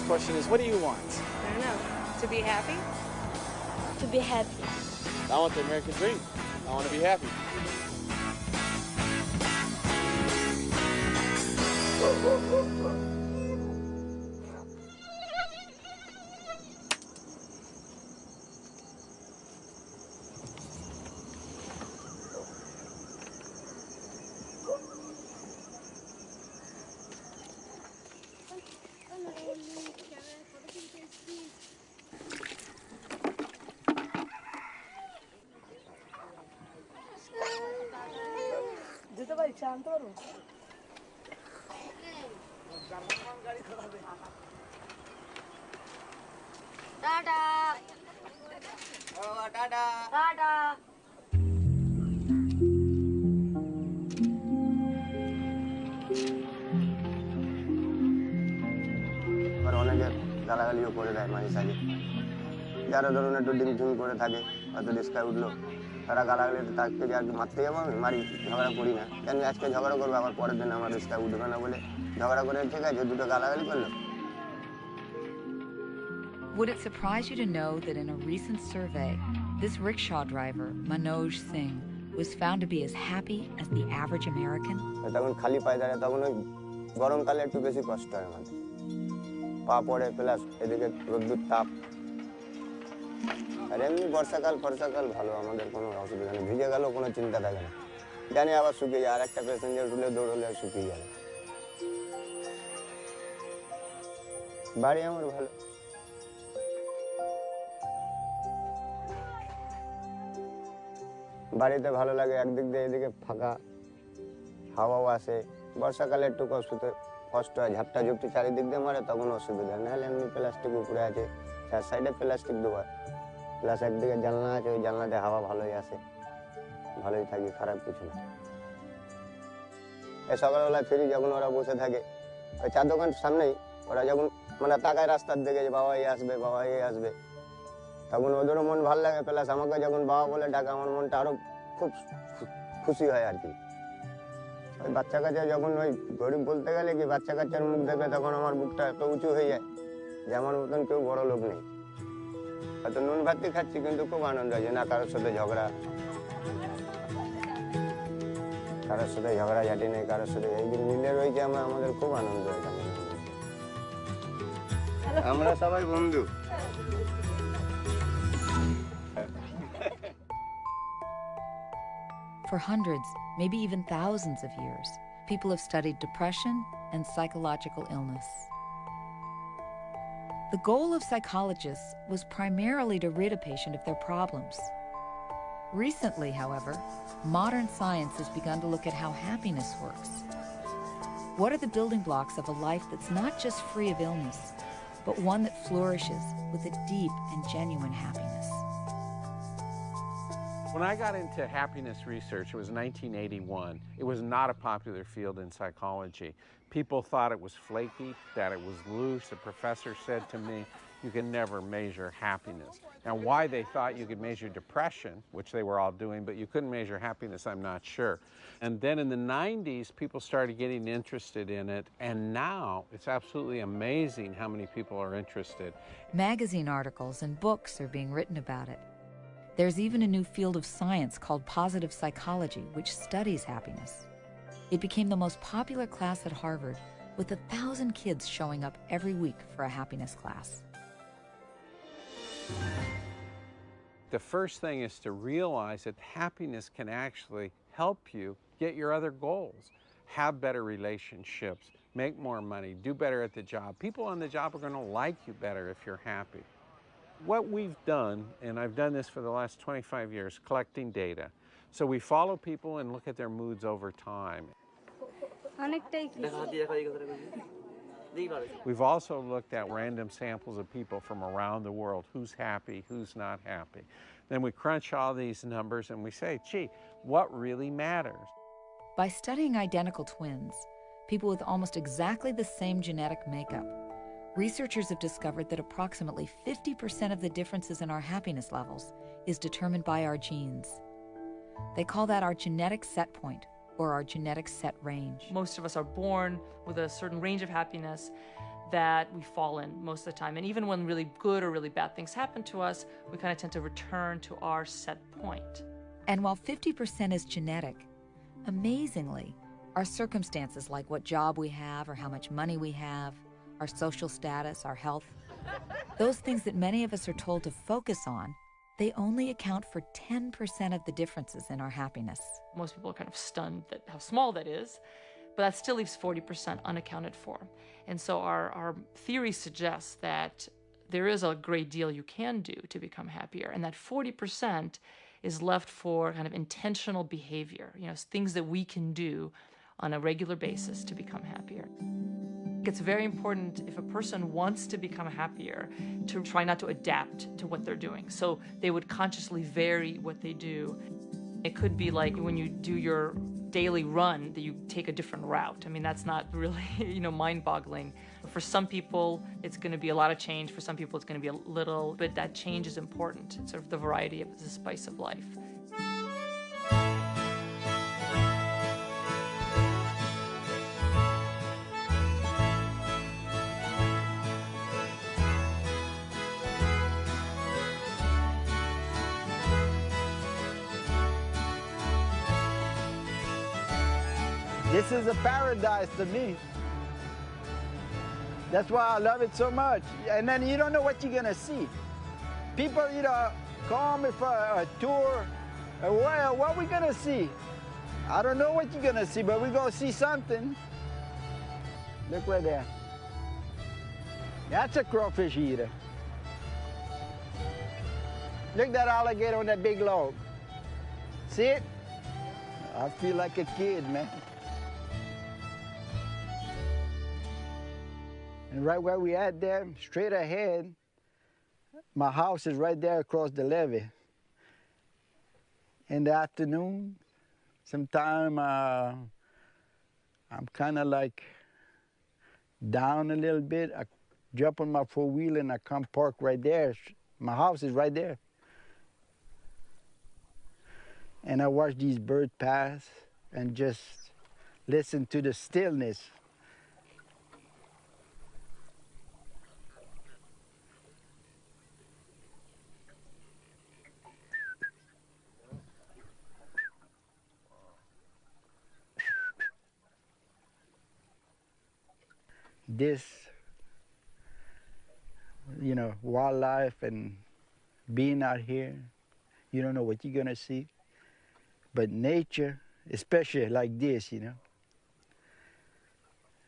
question is, what do you want? I don't know. To be happy? To be happy. I want the American dream. I want to be happy. Tada! Oh, tada! Tada! অনেকে গালাগালিও করে দেয় মাঝে সাঝে, যারা ধরুন একটু ডিম করে থাকে, হয়তো রিস্কায় উঠলো, তারা গালাগালিতে তাকে যে আর মারতে যাবো, আমি মারি, ঝগড়া করি না। কেন আজকে ঝগড়া করবো, আবার পরের দিন আমার রিস্কায় উঠবে না বলে ঝগড়া করে, ঠিক আছে, দুটো গালাগালি করলো। Would it surprise you to know that in a recent survey, this rickshaw driver, Manoj Singh, was found to be as happy as the average American? তখন খালি পায়ে দাঁড়ায়, তখন ওই গরমকালে একটু বেশি কষ্ট হয় আমাদের, পা পড়ে, প্লাস এদিকে রোদ্দুর তাপ। আর এমনি বর্ষাকাল ভালো, আমাদের কোনো অসুবিধা নেই, ভিজে গেলেও কোনো চিন্তা থাকে না, জানি আবার শুকিয়ে যায়, আর একটা প্যাসেঞ্জার উঠলে দৌড়লে আর শুকিয়ে যাবে। বাড়ি আমার ভালো, বাড়িতে ভালো লাগে, একদিক দিয়ে এদিকে ফাঁকা, হাওয়াও আসে। বর্ষাকালে একটু কষ্ট হয়, ঝাপটা ঝুপটি চারিদিক দিয়ে মারে, তখন অসুবিধা, নাহলে এমনি প্লাস্টিক উপরে আছে, চার সাইডে প্লাস্টিক দেওয়া, প্লাস একদিকে জানলা আছে, ওই জানলাতে হাওয়া ভালোই আসে, ভালোই থাকি, খারাপ কিছু না। এই সকালবেলা ফিরি, যখন ওরা বসে থাকে ওই চার দোকান সামনেই, ওরা যখন মানে তাকায় রাস্তার দিকে যে বাবা এই আসবে, বাবা এই আসবে, তখন ওদেরও মন ভালো লাগে, প্লাস আমাকে যখন বাবা বলে ডাকে, আমার মনটা আরো খুব খুশি হয় আর কি। ওই বাচ্চা কাচ্চা যখন, ওই গরিব বলতে গেলে কি, বাচ্চা কাচ্চার মুখ দেখে তখন আমার বুকটা এত উঁচু হয়ে যায় যে আমার মতন কেউ বড় লোক নেই। হয়তো নুন ভাতি খাচ্ছি, কিন্তু খুব আনন্দ আছে না, কারোর সাথে ঝগড়াঝাটি নেই, কারোর সাথে এই যে মিলে রয়েছে, আমাদের খুব আনন্দ হয়। আমরা সবাই বন্ধু। For hundreds, maybe even thousands of years, people have studied depression and psychological illness. The goal of psychologists was primarily to rid a patient of their problems. Recently, however, modern science has begun to look at how happiness works. What are the building blocks of a life that's not just free of illness, but one that flourishes with a deep and genuine happiness? When I got into happiness research, it was 1981. It was not a popular field in psychology. People thought it was flaky, that it was loose. The professor said to me, you can never measure happiness. Now, why they thought you could measure depression, which they were all doing, but you couldn't measure happiness, I'm not sure. And then in the 90s, people started getting interested in it, and now it's absolutely amazing how many people are interested. Magazine articles and books are being written about it. There's even a new field of science called positive psychology, which studies happiness. It became the most popular class at Harvard, with 1,000 kids showing up every week for a happiness class. The first thing is to realize that happiness can actually help you get your other goals, have better relationships, make more money, do better at the job. People on the job are going to like you better if you're happy. What we've done, and I've done this for the last 25 years, collecting data. So we follow people and look at their moods over time. We've also looked at random samples of people from around the world, who's happy, who's not happy. Then we crunch all these numbers and we say, gee, what really matters? By studying identical twins, people with almost exactly the same genetic makeup, researchers have discovered that approximately 50% of the differences in our happiness levels is determined by our genes. They call that our genetic set point, or our genetic set range. Most of us are born with a certain range of happiness that we fall in most of the time. And even when really good or really bad things happen to us, we kind of tend to return to our set point. And while 50% is genetic, amazingly, our circumstances, like what job we have or how much money we have, our social status, our health, those things that many of us are told to focus on, they only account for 10% of the differences in our happiness. Most people are kind of stunned at how small that is, but that still leaves 40% unaccounted for. And so our theory suggests that there is a great deal you can do to become happier, and that 40% is left for kind of intentional behavior, things that we can do on a regular basis to become happier. It's very important, if a person wants to become happier, to try not to adapt to what they're doing. So they would consciously vary what they do. It could be like when you do your daily run that you take a different route. I mean, that's not really, mind-boggling. For some people, it's going to be a lot of change. For some people, it's going to be a little, but that change is important. It's sort of the variety of the spice of life. This is a paradise to me. That's why I love it so much. And then you don't know what you're gonna see. People, come for a tour. Well, what are we gonna see? I don't know what you're gonna see, but we're gonna see something. Look right there. That's a crawfish eater. Look at that alligator on that big log. See it? I feel like a kid, man. And right where we at there, straight ahead, my house is right there across the levee. In the afternoon, sometime I'm kind of like down a little bit. I jump on my four-wheeler and I come park right there. My house is right there. And I watch these birds pass and just listen to the stillness. This, wildlife and being out here, you don't know what you're gonna see. But nature, especially like this,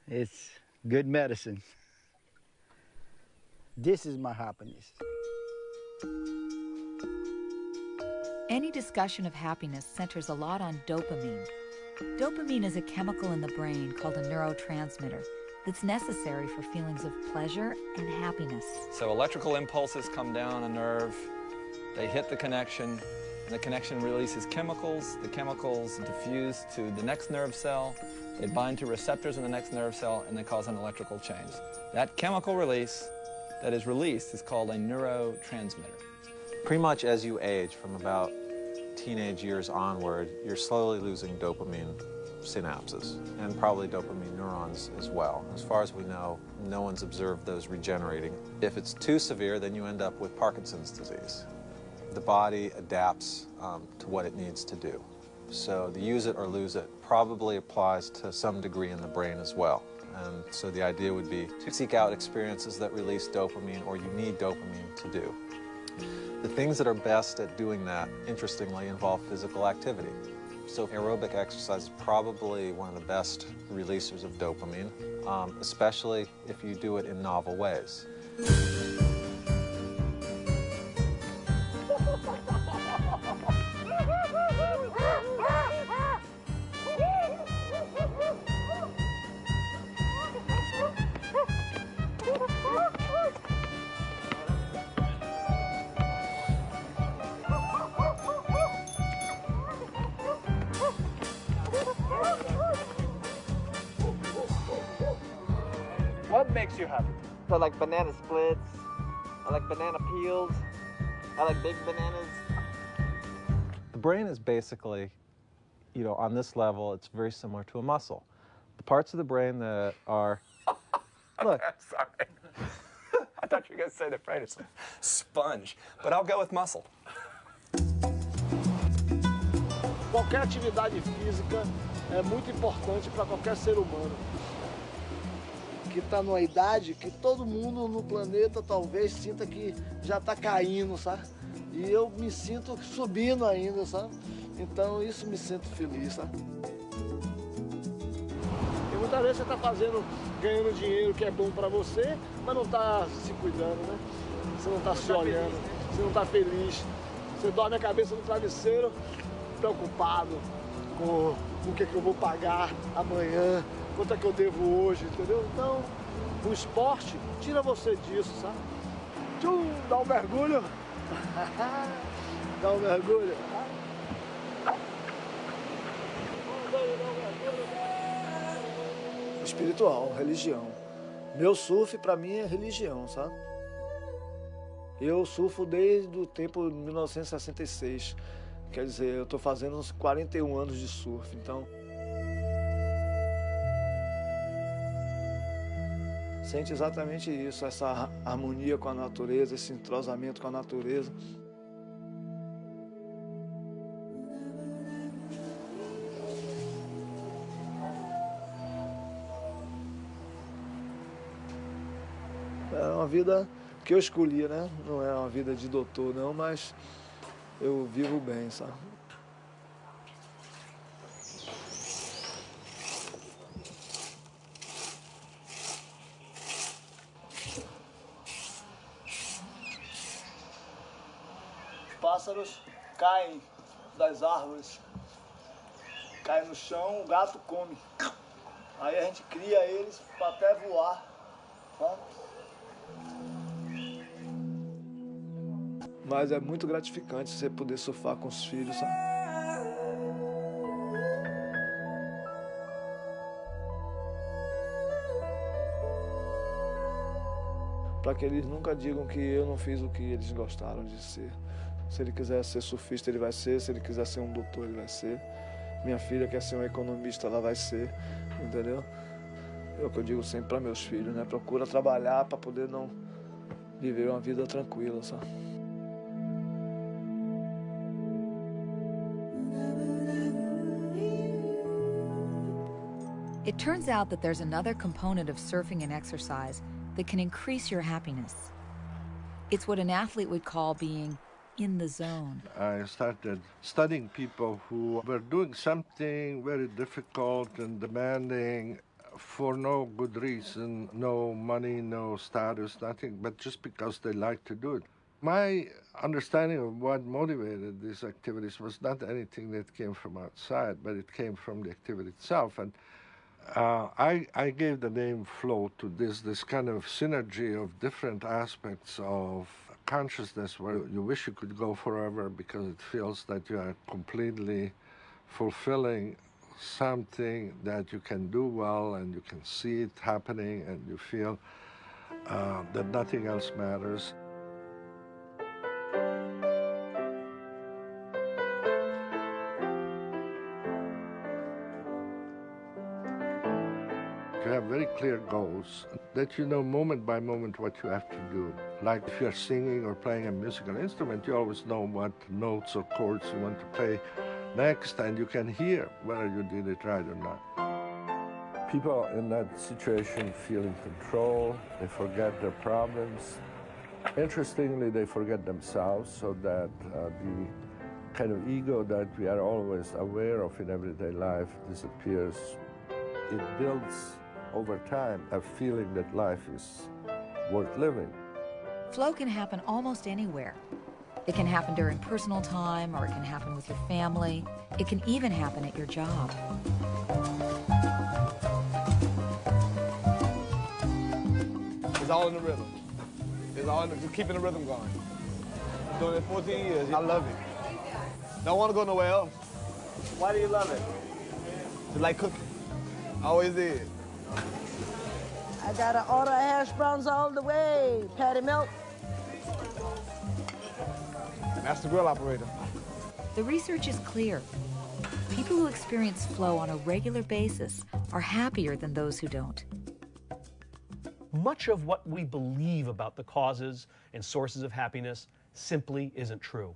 it's good medicine. This is my happiness. Any discussion of happiness centers a lot on dopamine. Dopamine is a chemical in the brain called a neurotransmitter that's necessary for feelings of pleasure and happiness. So electrical impulses come down a nerve, they hit the connection, and the connection releases chemicals. The chemicals diffuse to the next nerve cell, they bind to receptors in the next nerve cell, and they cause an electrical change. That chemical release that is released is called a neurotransmitter. Pretty much as you age, from about teenage years onward, you're slowly losing dopamine synapses and probably dopamine neurons as well. As far as we know, no one's observed those regenerating. If it's too severe, then you end up with Parkinson's disease. The body adapts to what it needs to do. So the use it or lose it probably applies to some degree in the brain as well. And so the idea would be to seek out experiences that release dopamine or you need dopamine to do. The things that are best at doing that, interestingly, involve physical activity. So aerobic exercise is probably one of the best releasers of dopamine, especially if you do it in novel ways. What makes you happy? I like banana splits. I like banana peels. I like big bananas. The brain is basically, You know, on this level, it's very similar to a muscle. The parts of the brain that are, look. I'm sorry. I thought you were going to say the brain is a sponge, but I'll go with muscle. Qualquer atividade física é muito importante para qualquer ser humano. Que está numa idade que todo mundo no planeta talvez sinta que já está caindo, sabe? E eu me sinto subindo ainda, sabe? Então isso me sinto feliz, sabe? E muitas vezes você está ganhando dinheiro que é bom para você, mas não está se cuidando, né? Você não está se olhando, você não está feliz. Você dorme a cabeça no travesseiro, preocupado com o que eu vou pagar amanhã, quanto é que eu devo hoje, entendeu? Então, o esporte tira você disso, sabe? Tchum, dá um mergulho. Dá um mergulho. Espiritual, religião. Meu surf, para mim, é religião, sabe? Eu surfo desde o tempo de 1966. Quer dizer, eu estou fazendo uns 41 anos de surf, então... Sente exatamente isso, essa harmonia com a natureza, esse entrosamento com a natureza. É uma vida que eu escolhi, né? Não é uma vida de doutor, não, mas eu vivo bem, sabe? Os pássaros caem das árvores, caem no chão, o gato come. Aí a gente cria eles para até voar, sabe? Mas é muito gratificante você poder surfar com os filhos, sabe? Para que eles nunca digam que eu não fiz o que eles gostaram de ser. Se ele quiser ser surfista, ele vai ser. Se ele quiser ser um doutor, ele vai ser. Minha filha quer ser um economista, ela vai ser, entendeu? É o que eu digo sempre para meus filhos, né? Procura trabalhar para poder não viver uma vida tranquila, sabe? It turns out that there's another component of surfing and exercise that can increase your happiness. It's what an athlete would call being in the zone. I started studying people who were doing something very difficult and demanding for no good reason, no money, no status, nothing, but just because they like to do it. My understanding of what motivated these activities was not anything that came from outside, but it came from the activity itself. And I gave the name flow to this kind of synergy of different aspects of consciousness where you wish you could go forever because it feels that you are completely fulfilling something that you can do well and you can see it happening and you feel that nothing else matters. You have very clear goals that you know moment by moment what you have to do. Like if you're singing or playing a musical instrument, you always know what notes or chords you want to play next, and you can hear whether you did it right or not. People in that situation feel in control, they forget their problems. Interestingly, they forget themselves, so that the kind of ego that we are always aware of in everyday life disappears. It builds over time a feeling that life is worth living. Flow can happen almost anywhere. It can happen during personal time, or it can happen with your family. It can even happen at your job. It's all in the rhythm. It's all in just keeping the rhythm going. I'm doing it 14 years. I love it. Don't want to go nowhere else. Why do you love it? Just like cooking. Always did. I got to order hash browns all the way. Patty melt. Master grill operator. The research is clear. People who experience flow on a regular basis are happier than those who don't. Much of what we believe about the causes and sources of happiness simply isn't true.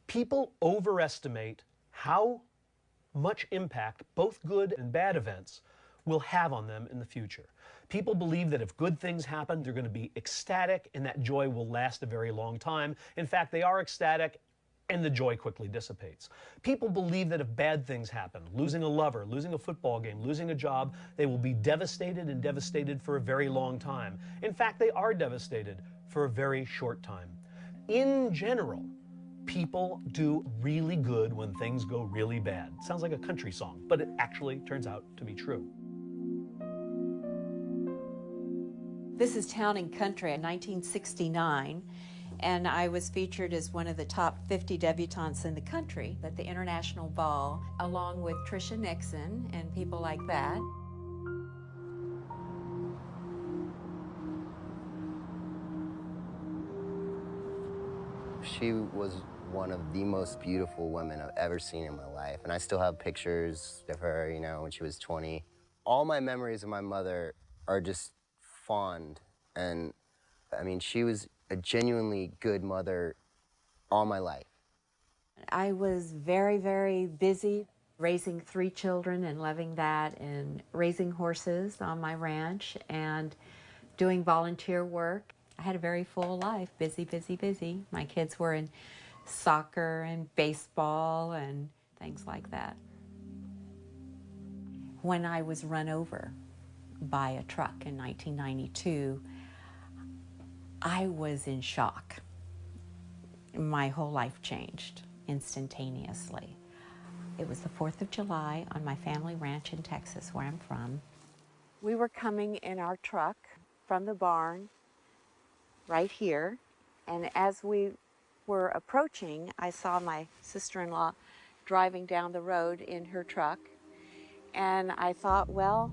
People overestimate how much impact both good and bad events will have on them in the future. People believe that if good things happen, they're going to be ecstatic and that joy will last a very long time. In fact, they are ecstatic and the joy quickly dissipates. People believe that if bad things happen, losing a lover, losing a football game, losing a job, they will be devastated and devastated for a very long time. In fact, they are devastated for a very short time. In general, people do really good when things go really bad. Sounds like a country song, but it actually turns out to be true. This is Town and Country in 1969, and I was featured as one of the top 50 debutantes in the country at the International Ball, along with Tricia Nixon and people like that. She was one of the most beautiful women I've ever seen in my life, and I still have pictures of her, you know, when she was 20. All my memories of my mother are just fond, and I mean, she was a genuinely good mother all my life. I was very, very busy raising 3 children and loving that, and raising horses on my ranch and doing volunteer work. I had a very full life, busy, busy, busy. My kids were in soccer and baseball and things like that. When I was run over by a truck in 1992, I was in shock. My whole life changed instantaneously. It was the 4th of July on my family ranch in Texas, where I'm from. We were coming in our truck from the barn right here, and as we were approaching, I saw my sister-in-law driving down the road in her truck, and I thought, well,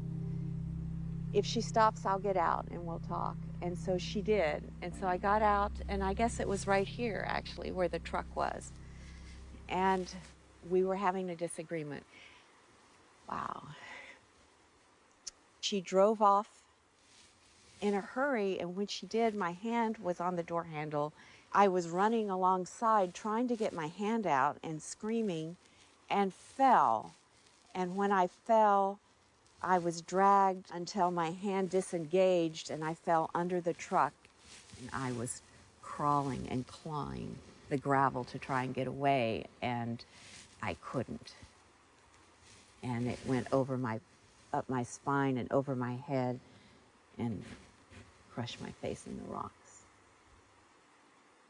if she stops, I'll get out and we'll talk. And so she did. And so I got out, and I guess it was right here, actually, where the truck was. And we were having a disagreement. Wow. She drove off in a hurry, and when she did, my hand was on the door handle. I was running alongside, trying to get my hand out and screaming, and fell. And when I fell, I was dragged until my hand disengaged and I fell under the truck, and I was crawling and clawing the gravel to try and get away, and I couldn't. And it went over up my spine and over my head and crushed my face in the rocks.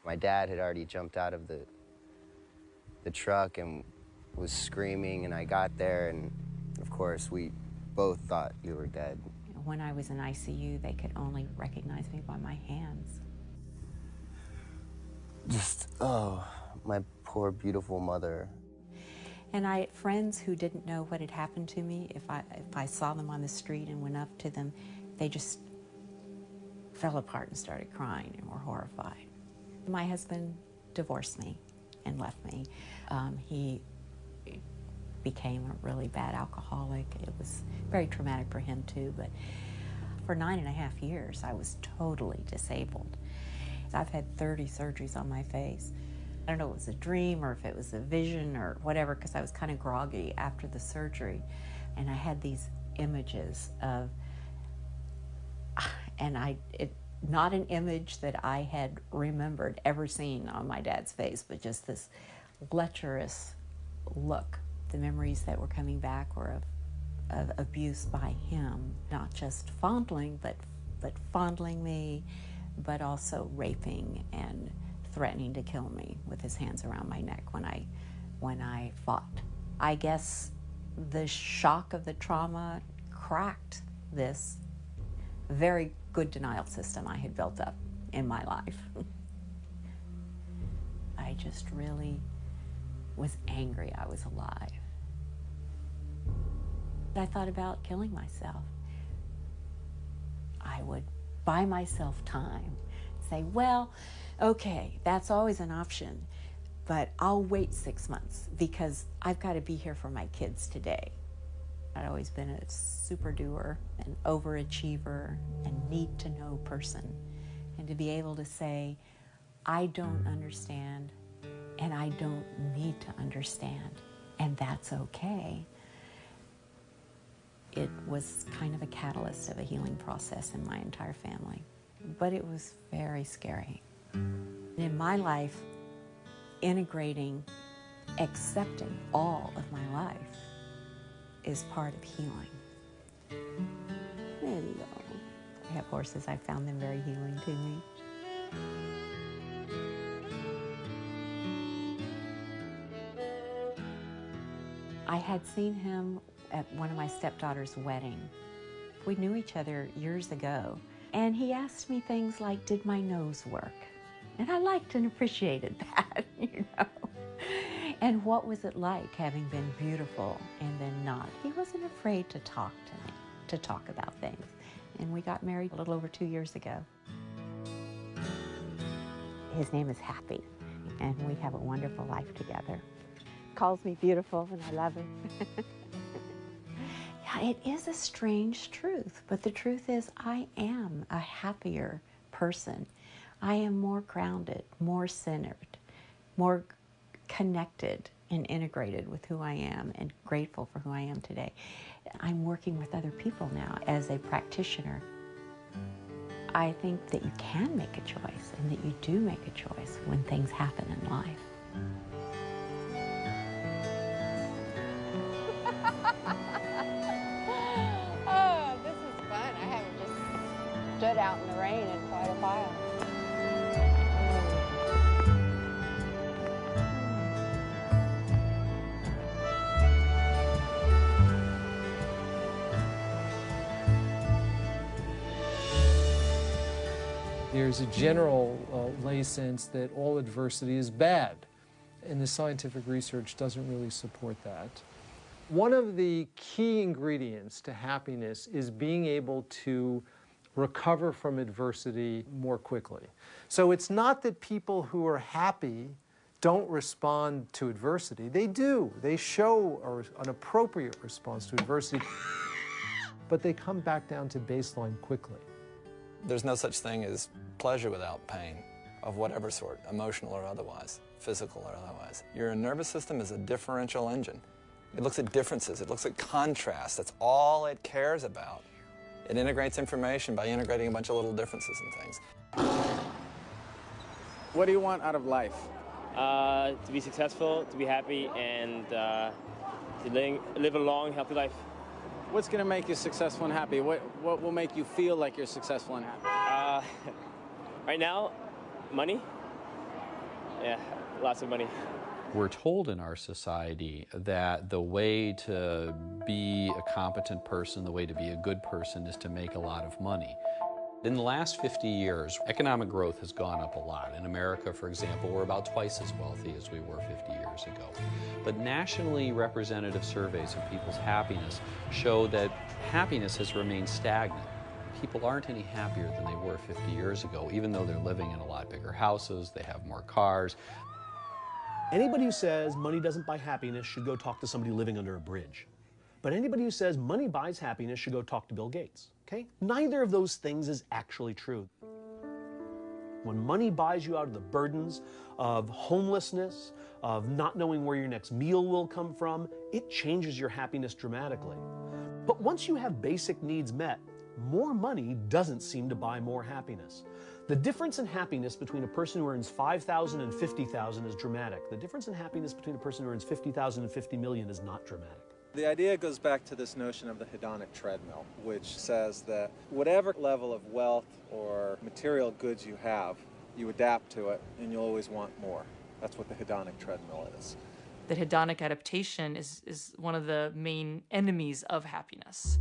My dad had already jumped out of the truck and was screaming, and I got there, and of course we both thought you were dead. When I was in ICU, they could only recognize me by my hands. Just, oh, my poor, beautiful mother. And I had friends who didn't know what had happened to me. If I saw them on the street and went up to them, they just fell apart and started crying and were horrified. My husband divorced me and left me. He became a really bad alcoholic. It was very traumatic for him too, but for 9.5 years, I was totally disabled. I've had 30 surgeries on my face. I don't know if it was a dream or if it was a vision or whatever, because I was kind of groggy after the surgery. And I had these images of, not an image that I had remembered ever seeing on my dad's face, but just this lecherous look. The memories that were coming back were of abuse by him, not just fondling, but fondling me, but also raping and threatening to kill me with his hands around my neck when I fought. I guess the shock of the trauma cracked this very good denial system I had built up in my life. I just really was angry I was alive. I thought about killing myself. I would buy myself time, say, well, okay, that's always an option, but I'll wait 6 months because I've got to be here for my kids today. I'd always been a super doer, an overachiever, and need-to-know person. And to be able to say, I don't understand, and I don't need to understand, and that's okay. It was kind of a catalyst of a healing process in my entire family. But it was very scary. In my life, integrating, accepting all of my life is part of healing. Hello. I have horses. I found them very healing to me. I had seen him at one of my stepdaughter's wedding. We knew each other years ago, and he asked me things like, did my nose work? And I liked and appreciated that, you know. And what was it like having been beautiful and then not? He wasn't afraid to talk to me, to talk about things. And we got married a little over 2 years ago. His name is Happy, and we have a wonderful life together. Calls me beautiful, and I love him. Yeah, it is a strange truth, but the truth is I am a happier person. I am more grounded, more centered, more connected and integrated with who I am and grateful for who I am today. I'm working with other people now as a practitioner. I think that you can make a choice and that you do make a choice when things happen in life. Oh, this is fun. I haven't just stood out in the rain in quite a while. There's a general lay sense that all adversity is bad, and the scientific research doesn't really support that. One of the key ingredients to happiness is being able to recover from adversity more quickly. So it's not that people who are happy don't respond to adversity. They do. They show an appropriate response to adversity, but they come back down to baseline quickly. There's no such thing as pleasure without pain, of whatever sort, emotional or otherwise, physical or otherwise. Your nervous system is a differential engine. It looks at differences, it looks at contrast, that's all it cares about. It integrates information by integrating a bunch of little differences and things. What do you want out of life? To be successful, to be happy, and to live a long, healthy life. What's going to make you successful and happy? What will make you feel like you're successful and happy? Right now, money. Yeah, lots of money. We're told in our society that the way to be a competent person, the way to be a good person, is to make a lot of money. In the last 50 years, economic growth has gone up a lot. In America, for example, we're about twice as wealthy as we were 50 years ago. But nationally representative surveys of people's happiness show that happiness has remained stagnant. People aren't any happier than they were 50 years ago, even though they're living in a lot bigger houses, they have more cars. Anybody who says money doesn't buy happiness should go talk to somebody living under a bridge. But anybody who says money buys happiness should go talk to Bill Gates, okay? Neither of those things is actually true. When money buys you out of the burdens of homelessness, of not knowing where your next meal will come from, it changes your happiness dramatically. But once you have basic needs met, more money doesn't seem to buy more happiness. The difference in happiness between a person who earns $5,000 and $50,000 is dramatic. The difference in happiness between a person who earns $50,000 and $50 million is not dramatic. The idea goes back to this notion of the hedonic treadmill, which says that whatever level of wealth or material goods you have, you adapt to it and you'll always want more. That's what the hedonic treadmill is. The hedonic adaptation is one of the main enemies of happiness.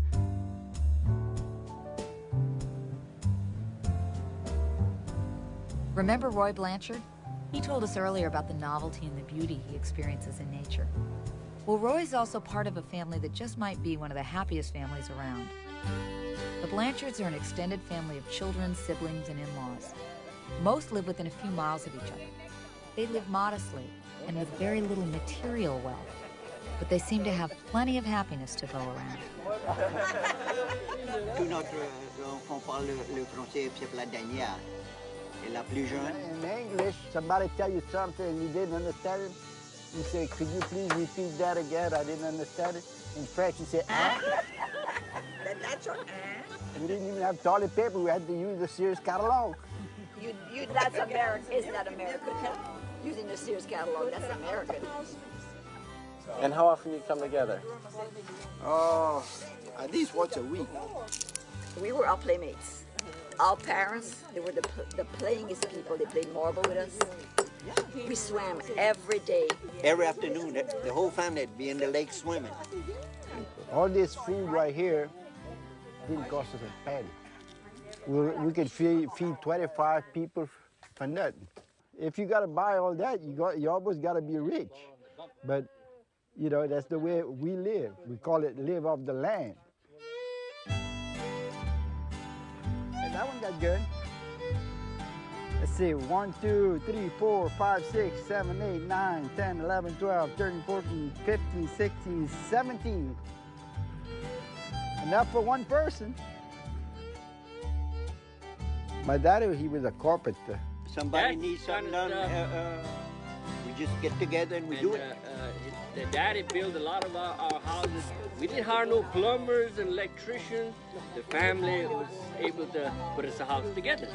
Remember Roy Blanchard? He told us earlier about the novelty and the beauty he experiences in nature. Well, Roy's also part of a family that just might be one of the happiest families around. The Blanchards are an extended family of children, siblings, and in-laws. Most live within a few miles of each other. They live modestly, and with very little material wealth, but they seem to have plenty of happiness to go around. Tout notre enfant parle le français, c'est la dernière. Et la plus jeune. In English, somebody tell you something and you didn't understand it, you say, could you please repeat that again? I didn't understand it. In French, you say, ah. That's your We didn't even have toilet paper. We had to use the Sears catalog. That's American. Isn't that American? Using the Sears catalog, that's American. And how often you come together? Oh, at least once a week. We were our playmates. Our parents, they were the playingest people. They played marble with us. We swam every day. Every afternoon, the whole family would be in the lake swimming. All this food right here didn't cost us a penny. We could feed 25 people for nothing. If you got to buy all that, you almost got to be rich. But, you know, that's the way we live. We call it live off the land. And that one got good. Let's see, 1, 2, 3, 4, 5, 6, 7, 8, 9, 10, 11, 12, 13, 14, 15, 16, 17. Enough for one person. My daddy, he was a carpenter. Somebody needs something done, we just get together and we do it. The daddy built a lot of our houses. We didn't hire no plumbers and electricians. The family was able to put us a house together.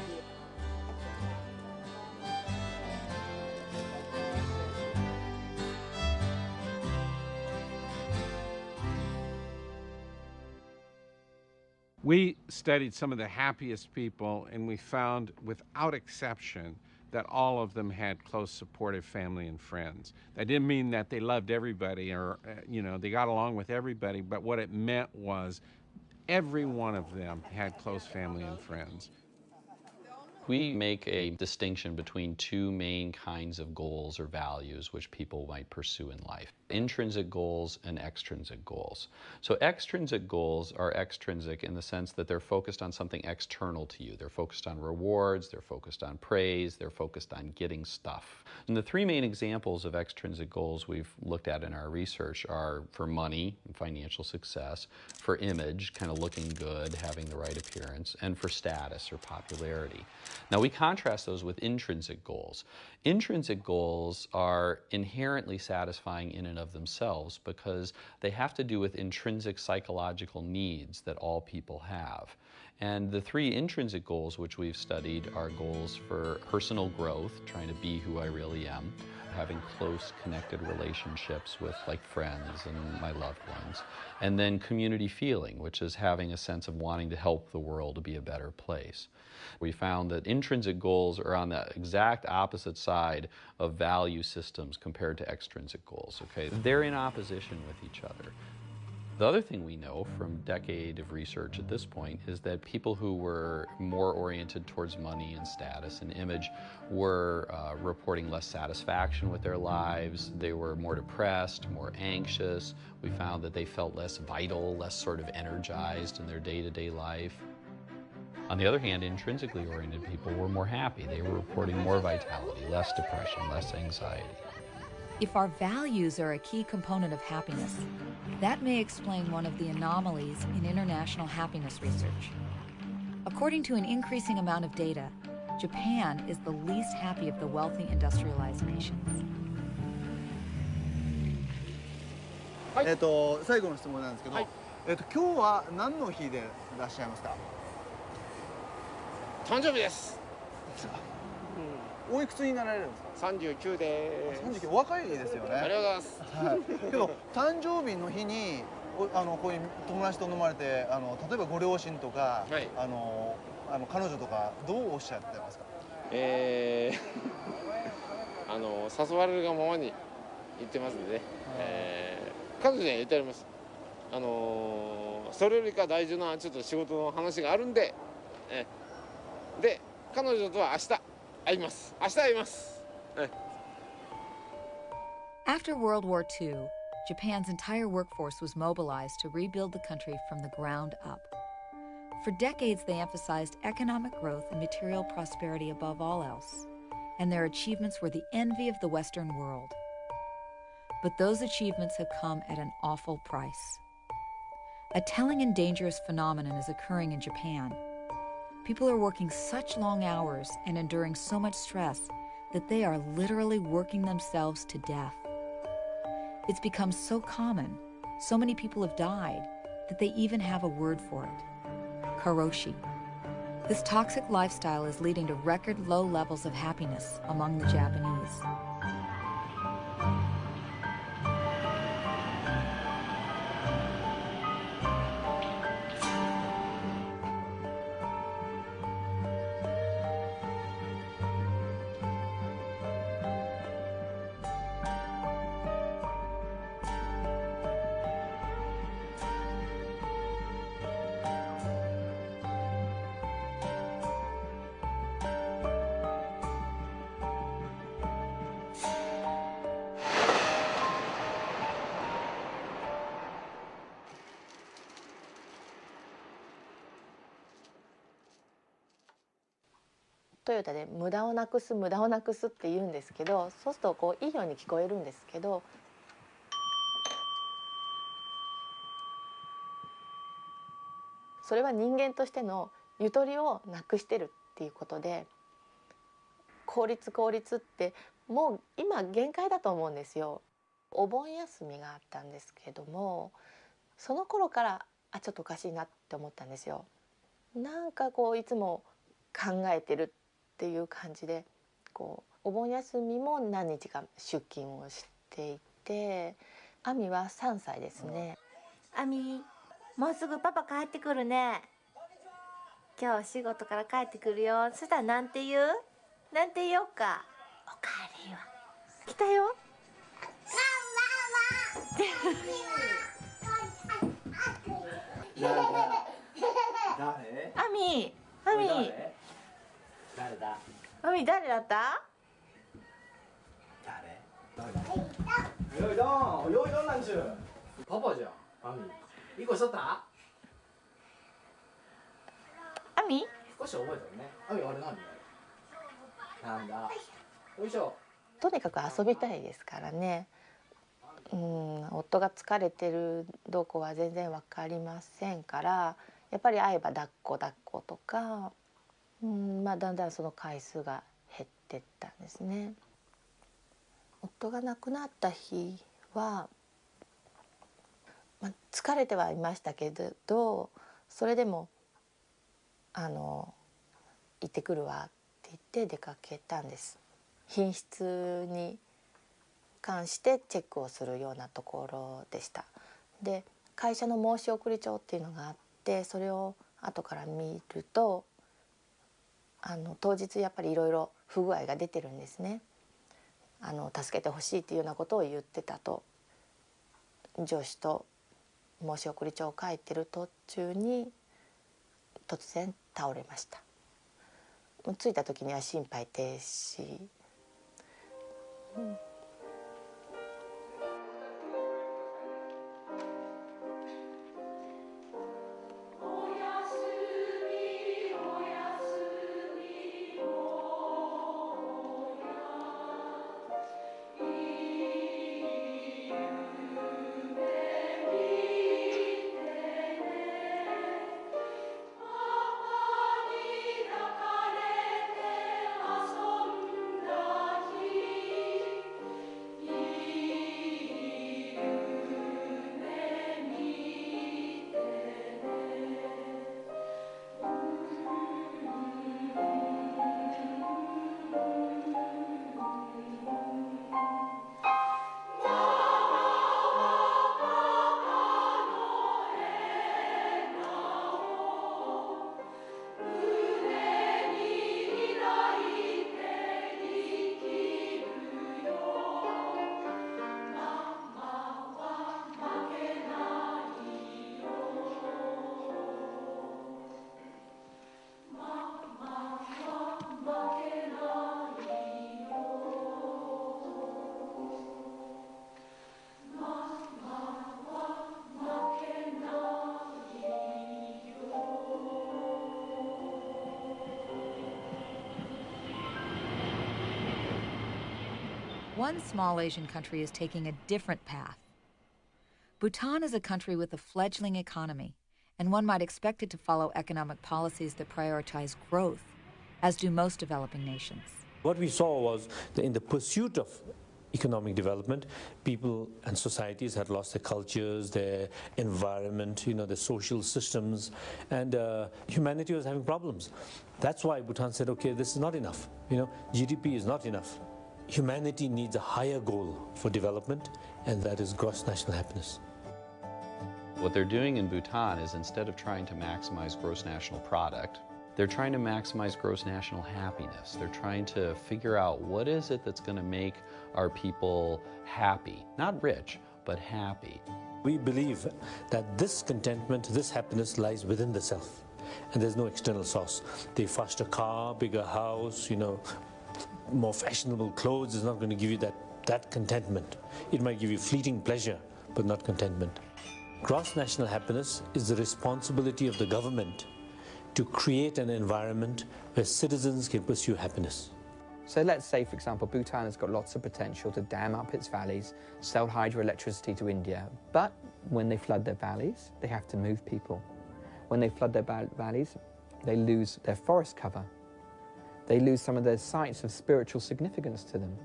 We studied some of the happiest people, and we found, without exception, that all of them had close, supportive family and friends. That didn't mean that they loved everybody or, they got along with everybody, but what it meant was every one of them had close family and friends. We make a distinction between two main kinds of goals or values which people might pursue in life: intrinsic goals and extrinsic goals. So extrinsic goals are extrinsic in the sense that they're focused on something external to you. They're focused on rewards, they're focused on praise, they're focused on getting stuff. And the three main examples of extrinsic goals we've looked at in our research are for money and financial success, for image, kind of looking good, having the right appearance, and for status or popularity. Now, we contrast those with intrinsic goals. Intrinsic goals are inherently satisfying in and of themselves because they have to do with intrinsic psychological needs that all people have. And the three intrinsic goals which we've studied are goals for personal growth, trying to be who I really am, having close, connected relationships with, like, friends and my loved ones, and then community feeling, which is having a sense of wanting to help the world to be a better place. We found that intrinsic goals are on the exact opposite side of value systems compared to extrinsic goals, okay? They're in opposition with each other. The other thing we know from a decade of research at this point is that people who were more oriented towards money and status and image were reporting less satisfaction with their lives. They were more depressed, more anxious. We found that they felt less vital, less sort of energized in their day-to-day life. On the other hand, intrinsically oriented people were more happy. They were reporting more vitality, less depression, less anxiety. If our values are a key component of happiness, that may explain one of the anomalies in international happiness research. According to an increasing amount of data, Japan is the least happy of the wealthy industrialized nations. 最後の質問なんですけど、今日は何の日でいらっしゃいますか？誕生日です。おいくつになられるんですか？39です。39、お若いですよね。ありがとうございます。はい。けど誕生日の日にこういう友達と飲まれて例えばご両親とか、彼女とかどうおっしゃってますか？誘われるがままに言ってますんで、彼女には言ってあります。それよりか大事なちょっと仕事の話があるんで、で彼女とは明日会います。明日会います。After World War II, Japan's entire workforce was mobilized to rebuild the country from the ground up. For decades, they emphasized economic growth and material prosperity above all else, and their achievements were the envy of the Western world. But those achievements have come at an awful price. A telling and dangerous phenomenon is occurring in Japan. People are working such long hours and enduring so much stress that they are literally working themselves to death. It's become so common, so many people have died, that they even have a word for it: karoshi. This toxic lifestyle is leading to record low levels of happiness among the Japanese.トヨタで無駄をなくす無駄をなくすって言うんですけど、そうするとこういいように聞こえるんですけど、それは人間としてのゆとりをなくしてるっていうことで、効率効率ってもう今限界だと思うんですよ。お盆休みがあったんですけども、その頃からちょっとおかしいなって思ったんですよ。なんかこういつも考えてるっていう感じで、こうお盆休みも何日か出勤をしていて、亜美は3歳ですね。亜美、もうすぐパパ帰ってくるね。今日仕事から帰ってくるよ。そしたらなんて言う？なんて言おうか。おかえりは。来たよ。誰？亜美、亜美。誰だ？亜美誰だった？よいどん、よいどんなんちゅう。パパじゃん、亜美。いい子しとった？亜美？少し覚えてるね。亜美、あれ何？なんだ。よいしょ。とにかく遊びたいですからね。夫が疲れてるどうこうは全然わかりませんから、やっぱり会えば抱っことか、だんだんその回数が減ってったんですね。夫が亡くなった日は、疲れてはいましたけど、それでも行ってくるわって言って出かけたんです。品質に関してチェックをするようなところでした。で、会社の申し送り帳っていうのがあって、それを後から見ると当日やっぱりいろいろ不具合が出てるんですね。助けてほしいっていうようなことを言ってたと、上司と申し送り帳を書いてる途中に突然倒れました。着いた時には心肺停止。One small Asian country is taking a different path. Bhutan is a country with a fledgling economy, and one might expect it to follow economic policies that prioritize growth, as do most developing nations. What we saw was that in the pursuit of economic development, people and societies had lost their cultures, their environment, their social systems, and humanity was having problems. That's why Bhutan said, okay, this is not enough. GDP is not enough. Humanity needs a higher goal for development, and that is gross national happiness. What they're doing in Bhutan is, instead of trying to maximize gross national product, they're trying to maximize gross national happiness. They're trying to figure out what is it that's going to make our people happy. Not rich, but happy. We believe that this contentment, this happiness lies within the self, and there's no external source. The faster car, bigger house, more fashionable clothes is not going to give you that contentment. It might give you fleeting pleasure, but not contentment. Gross national happiness is the responsibility of the government to create an environment where citizens can pursue happiness. So let's say, for example, Bhutan has got lots of potential to dam up its valleys, sell hydroelectricity to India, but when they flood their valleys, they have to move people. When they flood their valleys, they lose their forest cover. They lose some of their sites of spiritual significance to them.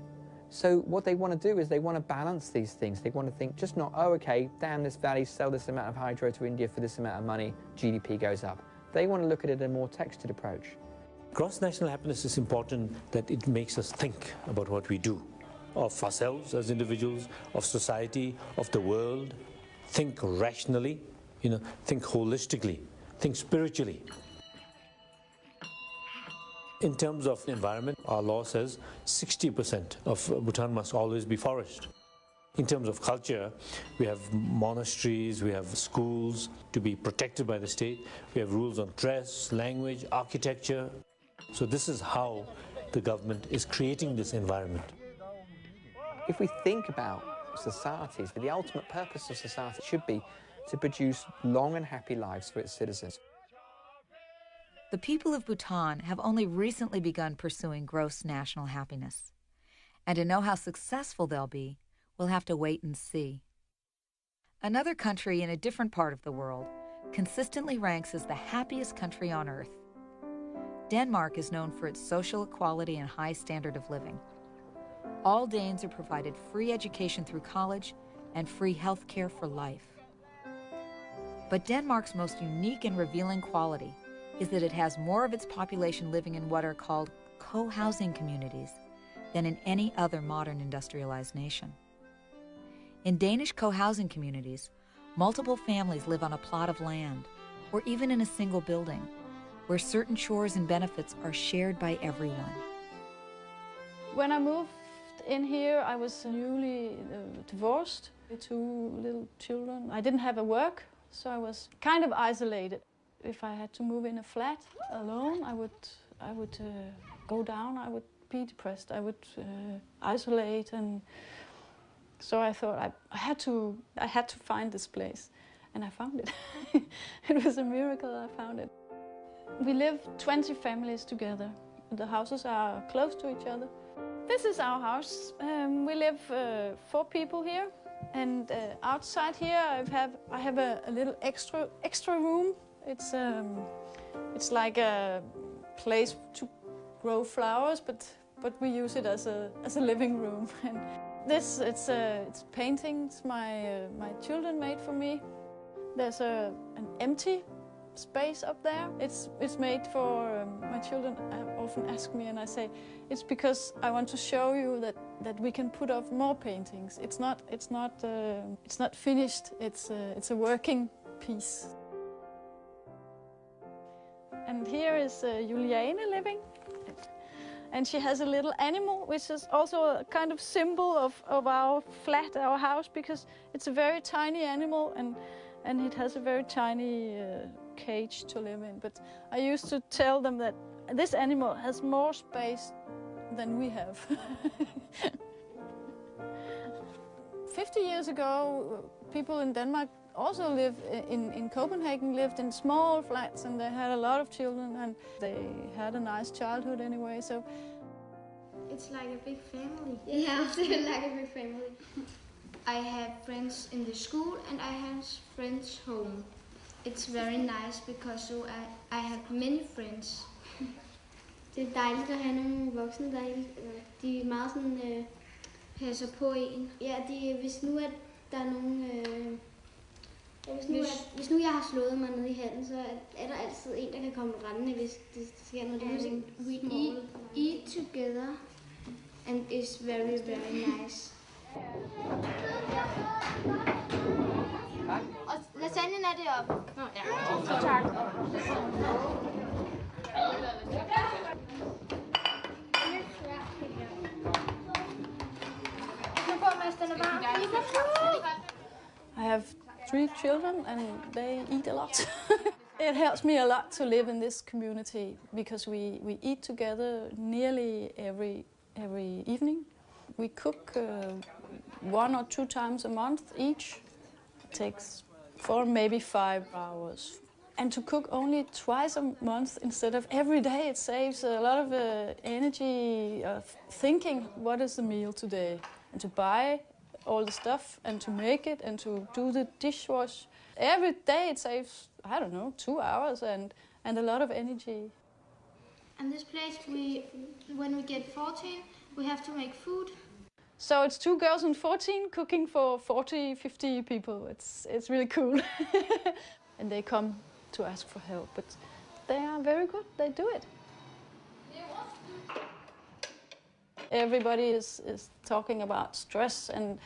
So what they want to do is they want to balance these things. They want to think just not, oh, okay, damn this valley, sell this amount of hydro to India for this amount of money, GDP goes up. They want to look at it in a more textured approach. Gross national happiness is important that it makes us think about what we do, of ourselves as individuals, of society, of the world. Think rationally, think holistically, think spiritually. In terms of environment, our law says 60% of Bhutan must always be forest. In terms of culture, we have monasteries, we have schools to be protected by the state. We have rules on dress, language, architecture. So this is how the government is creating this environment. If we think about societies, the ultimate purpose of society should be to produce long and happy lives for its citizens. The people of Bhutan have only recently begun pursuing gross national happiness. And to know how successful they'll be, we'll have to wait and see. Another country in a different part of the world consistently ranks as the happiest country on earth. Denmark is known for its social equality and high standard of living. All Danes are provided free education through college and free health care for life. But Denmark's most unique and revealing quality is that it has more of its population living in what are called co-housing communities than in any other modern industrialized nation. In Danish co-housing communities, multiple families live on a plot of land, or even in a single building, where certain chores and benefits are shared by everyone. When I moved in here, I was newly divorced, 2 little children. I didn't have a work, so I was kind of isolated. If I had to move in a flat alone, I would go down. I would be depressed. I would isolate, and so I thought I had to find this place, and I found it. It was a miracle. I found it. We live 20 families together. The houses are close to each other. This is our house. We live 4 people here, and outside here I have a little extra room. It's like a place to grow flowers, but we use it as a living room. And this it's paintings my children made for me. There's an empty space up there. It's made for my children. Often ask me, and I say it's because I want to show you that we can put up more paintings. It's not finished. It's a working piece. And here is Juliane living, and she has a little animal, which is also a kind of symbol of our flat, our house, because it's a very tiny animal, and it has a very tiny cage to live in. But I used to tell them that this animal has more space than we have. 50 years ago, people in Denmark also lived in Copenhagen, lived in small flats, and they had a lot of children, and they had a nice childhood anyway. So It's like a big family. Yeah, also like a big family. I have friends in the school and I have friends home. It's very nice because so I have many friends. Det er dejligt at have nogle voksne, der de er meget sådan, passer på en. Ja, hvis nu at der er nogen... Hvis nu jeg har slået mig ned i handen, så er der altid en, der kan komme rendende, hvis det sker noget. We eat together and it's very, very nice. Og lasagnen er deroppe. Nå, ja. Tak. I have 3 children and they eat a lot. It helps me a lot to live in this community because we eat together nearly every evening. We cook 1 or 2 times a month each. It takes 4, maybe 5 hours. And to cook only twice a month instead of every day, it saves a lot of energy of thinking, what is the meal today? And to buy all the stuff and to make it and to do the dishwash. Every day it saves, I don't know, 2 hours and a lot of energy. And this place, when we get 14, we have to make food. So it's 2 girls and 14 cooking for 40, 50 people. It's really cool. And they come to ask for help, but they are very good. They do it. Everybody is talking about stress and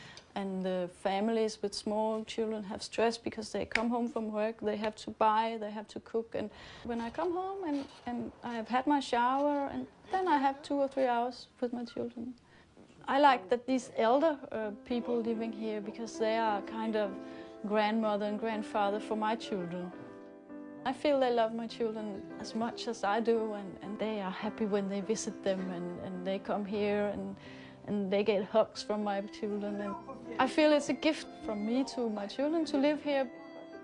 the families with small children have stress because they come home from work, they have to buy, they have to cook. And when I come home and I have had my shower, and then I have 2 or 3 hours with my children. I like that these elder people living here because they are kind of grandmother and grandfather for my children. I feel they love my children as much as I do, and they are happy when they visit them and they come here and they get hugs from my children. And I feel it's a gift from me to my children to live here.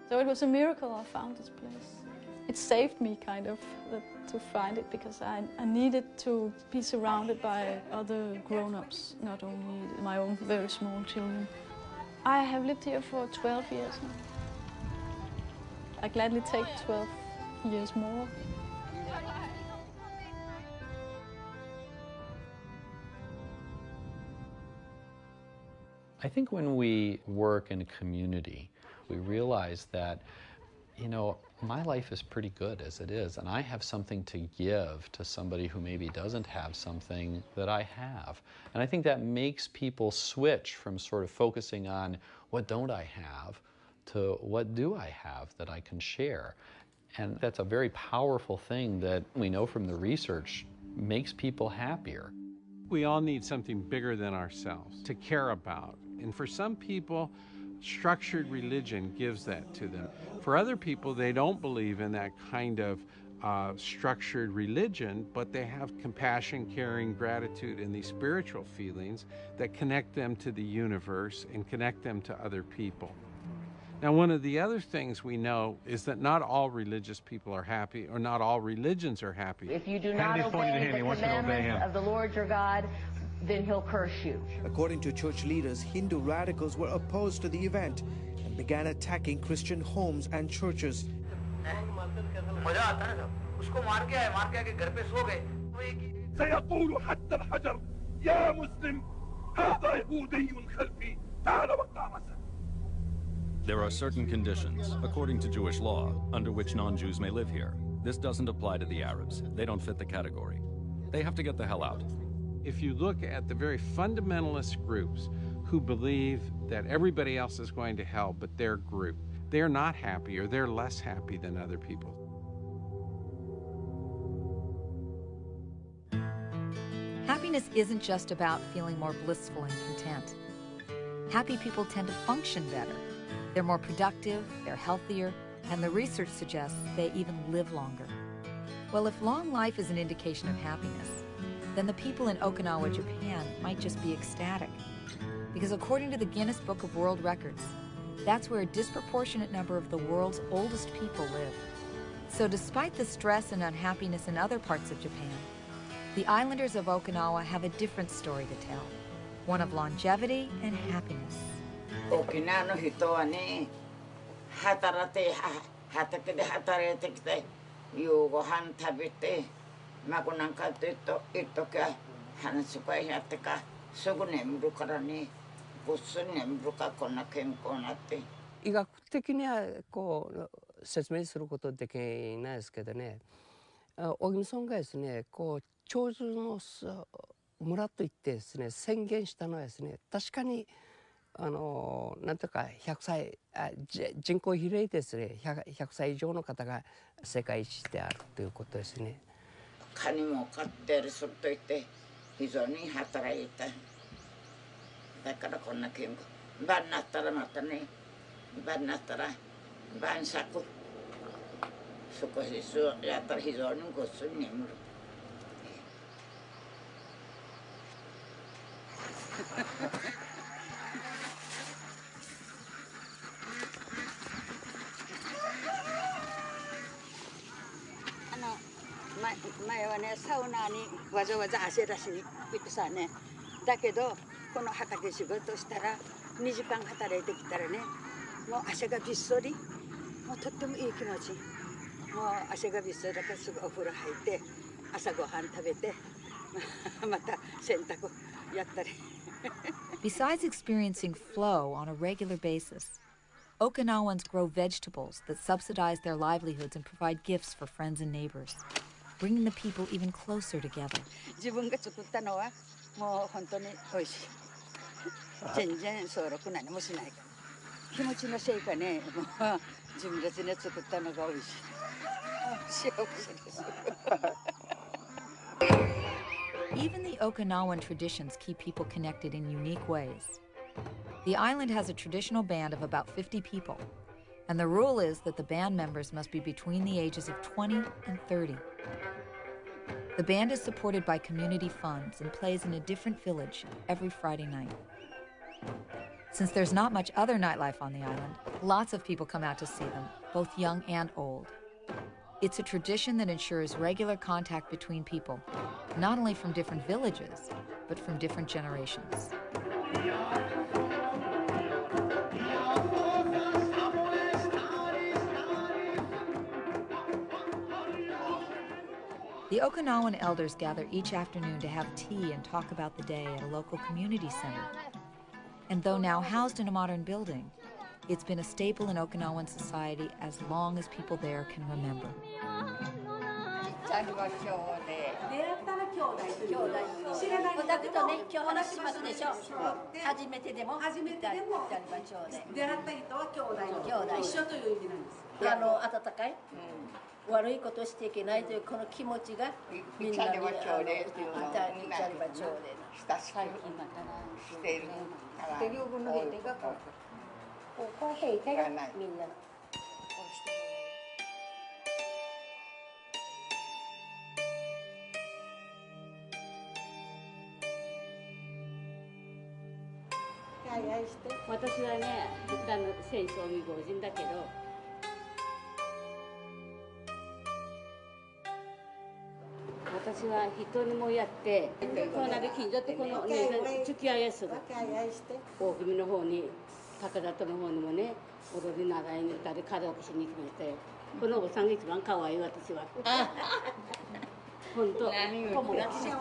So it was a miracle I found this place. It saved me kind of to find it because I needed to be surrounded by other grown-ups, not only my own very small children. I have lived here for 12 years now. I gladly take 12 years more. I think when we work in a community, we realize that, you know, my life is pretty good as it is, and I have something to give to somebody who maybe doesn't have something that I have. And I think that makes people switch from sort of focusing on what don't I have to what do I have that I can share. And that's a very powerful thing that we know from the research makes people happier. We all need something bigger than ourselves to care about. And for some people, structured religion gives that to them. For other people, they don't believe in that kind of structured religion, but they have compassion, caring, gratitude, and these spiritual feelings that connect them to the universe and connect them to other people. Now, one of the other things we know is that not all religious people are happy, or not all religions are happy. If you do not obey the commandments of the Lord your God, then he'll curse you. According to church leaders, Hindu radicals were opposed to the event and began attacking Christian homes and churches. There are certain conditions, according to Jewish law, under which non-Jews may live here. This doesn't apply to the Arabs. They don't fit the category. They have to get the hell out. If you look at the very fundamentalist groups who believe that everybody else is going to hell but their group, they're not happy, or they're less happy than other people. Happiness isn't just about feeling more blissful and content. Happy people tend to function better. They're more productive, they're healthier, and the research suggests they even live longer. Well, if long life is an indication of happiness, then the people in Okinawa, Japan might just be ecstatic. Because according to the Guinness Book of World Records, that's where a disproportionate number of the world's oldest people live. So despite the stress and unhappiness in other parts of Japan, The islanders of Okinawa have a different story to tell, one of longevity and happiness. 沖縄の人はね、畑で働いてきて、夕ご飯食べて、孫なんかと言っときゃ、話し会やってか、すぐ眠るからね、ぐっすり眠るか、こんな健康になって。医学的にはこう説明することできないですけどね、小木村がですね、こう長寿の村と言ってですね、宣言したのはですね、確かになんとか100歳人口比例ですね、100歳以上の方が世界一であるということですね。カニも飼ってるすると言って非常に働いた。だからこんな健康。晩になったらまたね、晩になったら晩酌。少しやったら非常にぐっすり眠る。前はね、サウナにわざわざ汗出しに行ってさね、だけどこの畑仕事したら2時間働いてきたらね、もう汗がびっそり、もうとってもいい気持ち。もう汗がびっそりだからすぐお風呂入って朝ごはん食べてまた洗濯やったり。Besides experiencing flow on a regular basis, Okinawans grow vegetables that subsidize their livelihoods and provide gifts for friends and neighbors, bringing the people even closer together. 自分が作ったのはもう本当に美味しい。全然総力何もしないから。気持ちのせいかね、もう自分たちで作ったのが美味しい。幸せです。Even the Okinawan traditions keep people connected in unique ways. The island has a traditional band of about 50 people, and the rule is that the band members must be between the ages of 20 and 30. The band is supported by community funds and plays in a different village every Friday night. Since there's not much other nightlife on the island, lots of people come out to see them, both young and old. It's a tradition that ensures regular contact between people, not only from different villages, but from different generations. The Okinawan elders gather each afternoon to have tea and talk about the day at a local community center. And though now housed in a modern building, it's been a staple in Okinawan society as long as people there can remember. 出会ったら兄弟知らないだけどね、今日話しますでしょ。初めてでも出会った人は兄弟一緒という意味なんです。温かい、悪いことしていけないというこの気持ちがみんなに親しくしているからっていう分の兵がこう兵がみんな。私はね、戦争未亡人だけど、私は人にもやって、この間近所とこのね、付き合いやする。大君の方に、高田との方にもね、踊り習いに行ったり、カラオケしに来て、このおばさんが一番可愛い私は。本当。友達が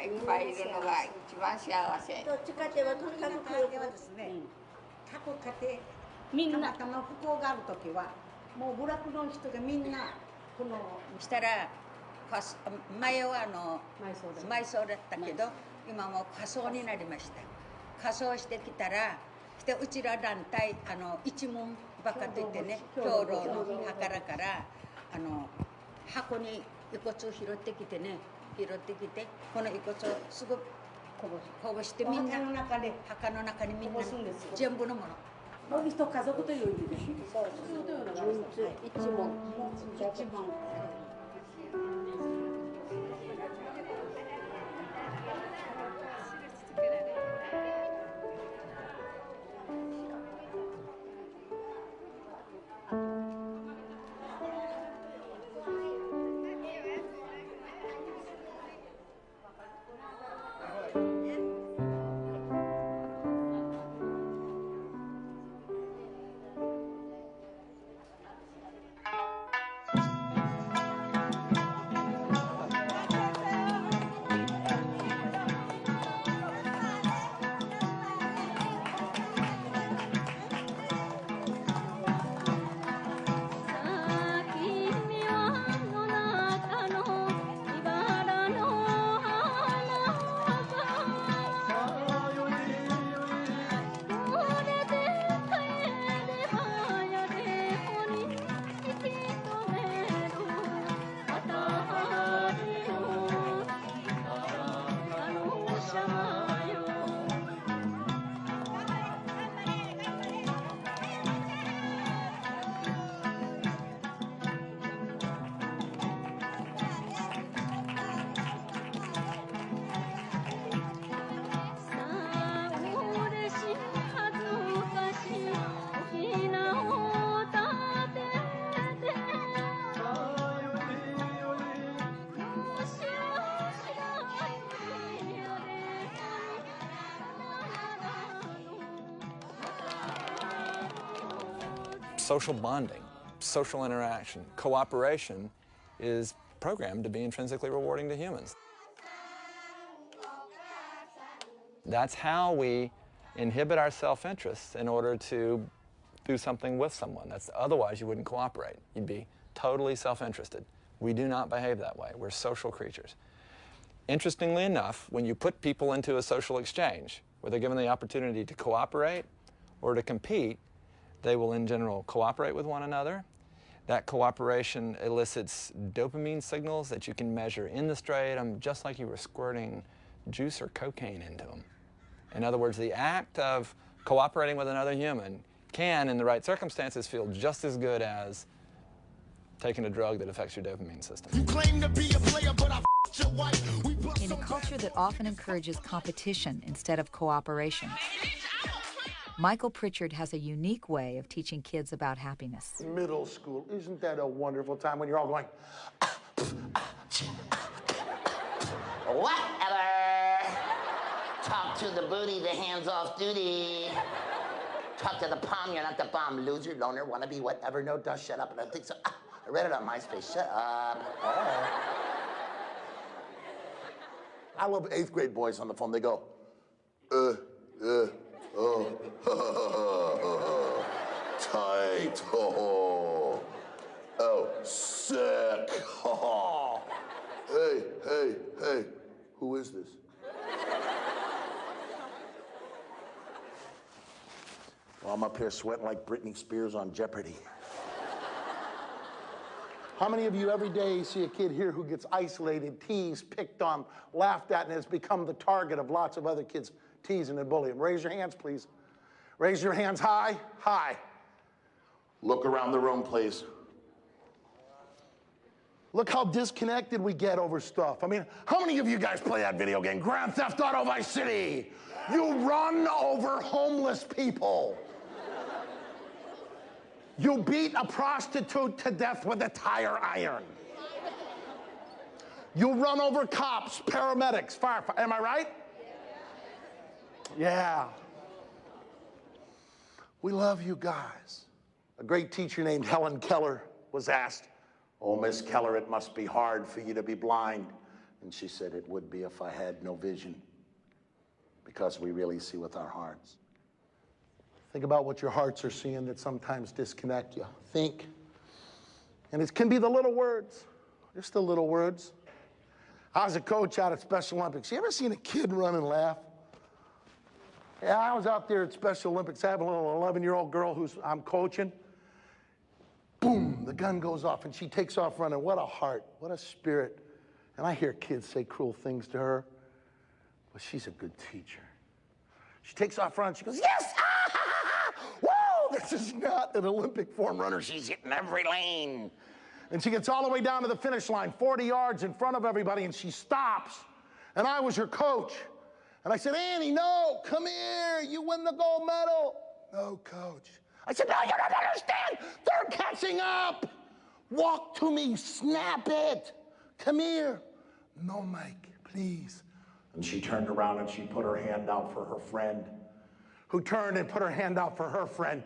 いっぱいいるのが一番幸せ。どっちかってはとにかく家庭はですね、各家庭みんなたまたま不幸がある時はもう部落の人がみんなこのしたら前は埋葬だったけど今もう仮装になりました。仮装してきたらうちら団体一門ばっかといってね、兵糧の墓だから箱に遺骨を拾ってきてね、この遺骨をすぐこぼしてみんな墓の中にみんな全部のもの。もう一家族という意味です。そう一門。social bonding, social interaction, cooperation is programmed to be intrinsically rewarding to humans. That's how we inhibit our self-interest in order to do something with someone. Otherwise, you wouldn't cooperate. You'd be totally self-interested. We do not behave that way. We're social creatures. Interestingly enough, when you put people into a social exchange, where they're given the opportunity to cooperate or to compete, they will in general cooperate with one another. That cooperation elicits dopamine signals that you can measure in the striatum, just like you were squirting juice or cocaine into them. In other words, the act of cooperating with another human can, in the right circumstances, feel just as good as taking a drug that affects your dopamine system. You claim to be a player, but I f***ed your wife. In a culture that often encourages competition instead of cooperation, Michael Pritchard has a unique way of teaching kids about happiness. Middle school, isn't that a wonderful time when you're all going, whatever. Talk to the booty, the hands off duty. Talk to the palm, you're not the bomb. Loser, loner, wannabe, whatever. No, duh, shut up. And I think so. I read it on MySpace. Shut up. I love 8th grade boys on the phone. They go, oh, tight, oh, sick, hey, who is this? Well, I'm up here sweating like Britney Spears on Jeopardy. How many of you every day see a kid here who gets isolated, teased, picked on, laughed at, and has become the target of lots of other kids teasing and bullying? Raise your hands, please. Raise your hands high, high. Look around the room, please. Look how disconnected we get over stuff. I mean, how many of you guys play that video game, Grand Theft Auto Vice City? You run over homeless people. You beat a prostitute to death with a tire iron. You run over cops, paramedics, firefighters. Am I right? Yeah. We love you guys. A great teacher named Helen Keller was asked, "Oh, Miss Keller, it must be hard for you to be blind." And she said, "It would be if I had no vision, because we really see with our hearts." Think about what your hearts are seeing that sometimes disconnect you. Think. And it can be the little words, just the little words. I was a coach out at Special Olympics. You ever seen a kid run and laugh? Yeah, I was out there at Special Olympics. I have a little 11-year-old girl who's I'm coaching. Boom, the gun goes off and she takes off running. What a heart, what a spirit. And I hear kids say cruel things to her, but she's a good teacher. She takes off running, she goes, yes, whoa, this is not an Olympic form runner. She's hitting every lane. And she gets all the way down to the finish line, 40 yards in front of everybody, and she stops. And I was her coach. And I said, Annie, no, come here, you win the gold medal. No, coach. I said, no, you don't understand. They're catching up. Walk to me, snap it. Come here. No, Mike, please. And she turned around and she put her hand out for her friend, who turned and put her hand out for her friend.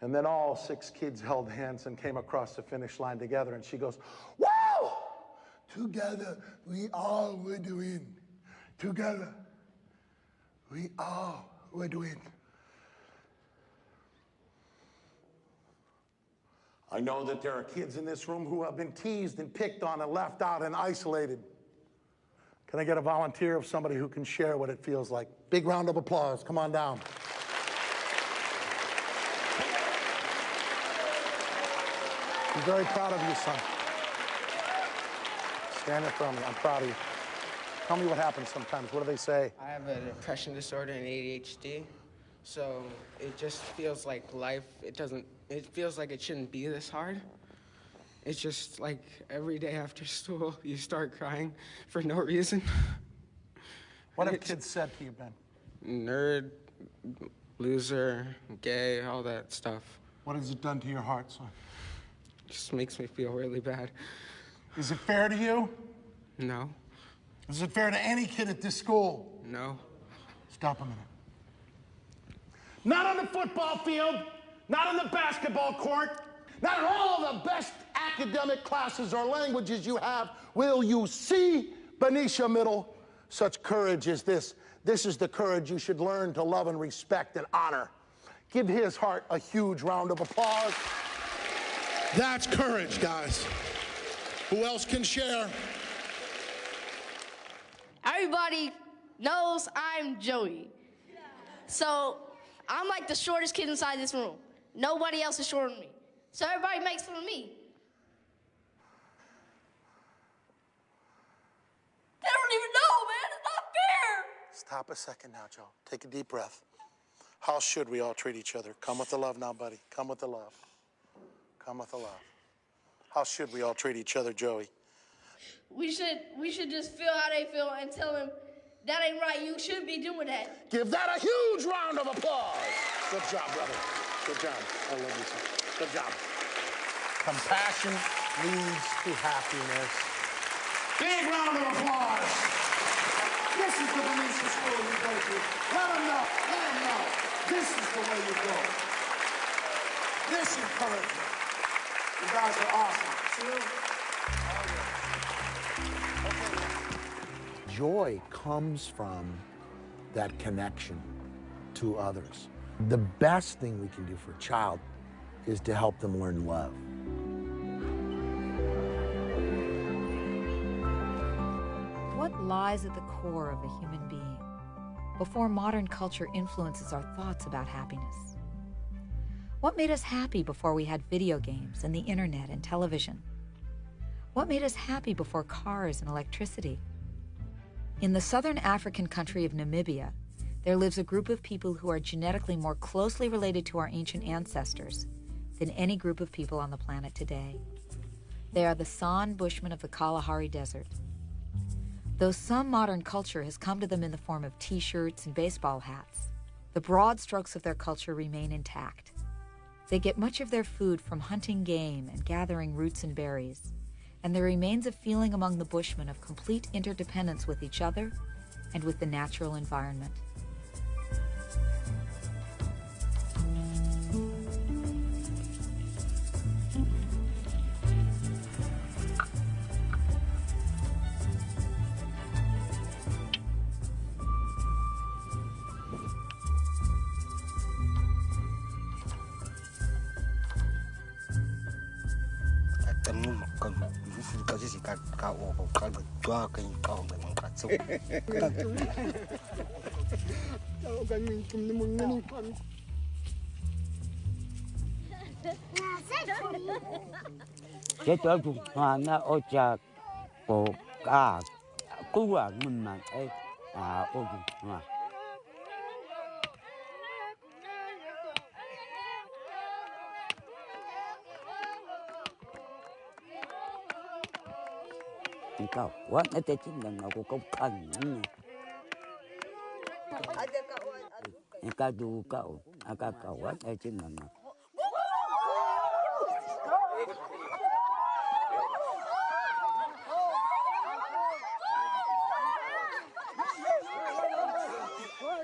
And then all 6 kids held hands and came across the finish line together. And she goes, whoa! Together, we all would win. Together, we all would win. I know that there are kids in this room who have been teased and picked on and left out and isolated. Can I get a volunteer of somebody who can share what it feels like? Big round of applause. Come on down. I'm very proud of you, son. Stand in front of me. I'm proud of you. Tell me what happens sometimes. What do they say? I have a depression disorder and ADHD, so it just feels like life, it feels like it shouldn't be this hard. It's just like every day after school, you start crying for no reason. What have kids said to you, Ben? Nerd, loser, gay, all that stuff. What has it done to your heart, son? Just makes me feel really bad. Is it fair to you? No. Is it fair to any kid at this school? No. Stop a minute. Not on the football field, not in the basketball court, not in all the best academic classes or languages you have will you see beneath your middle such courage as this. This is the courage you should learn to love and respect and honor. Give his heart a huge round of applause. That's courage, guys. Who else can share? Everybody knows I'm Joey. So I'm like the shortest kid inside this room. Nobody else is shorter than me. So everybody makes fun of me. They don't even know, man. It's not fair. Stop a second now, Joe. Take a deep breath. How should we all treat each other? Come with the love now, buddy. Come with the love. Come with the love. How should we all treat each other, Joey? We should just feel how they feel and tell them that ain't right. You shouldn't be doing that. Give that a huge round of applause. Good job, brother. Good job. I love you, son. Good job. Compassion leads to happiness. Big round of applause. This is the Venetian school you go to. Let them know. Let them know. This is the way you go. This encouragement. You guys are awesome. See you? Joy comes from that connection to others. The best thing we can do for a child is to help them learn love. What lies at the core of a human being before modern culture influences our thoughts about happiness? What made us happy before we had video games and the internet and television? What made us happy before cars and electricity? In the southern African country of Namibia, there lives a group of people who are genetically more closely related to our ancient ancestors than any group of people on the planet today. They are the San Bushmen of the Kalahari Desert. Though some modern culture has come to them in the form of t-shirts and baseball hats, the broad strokes of their culture remain intact. They get much of their food from hunting game and gathering roots and berries, and there remains a feeling among the Bushmen of complete interdependence with each other and with the natural environment.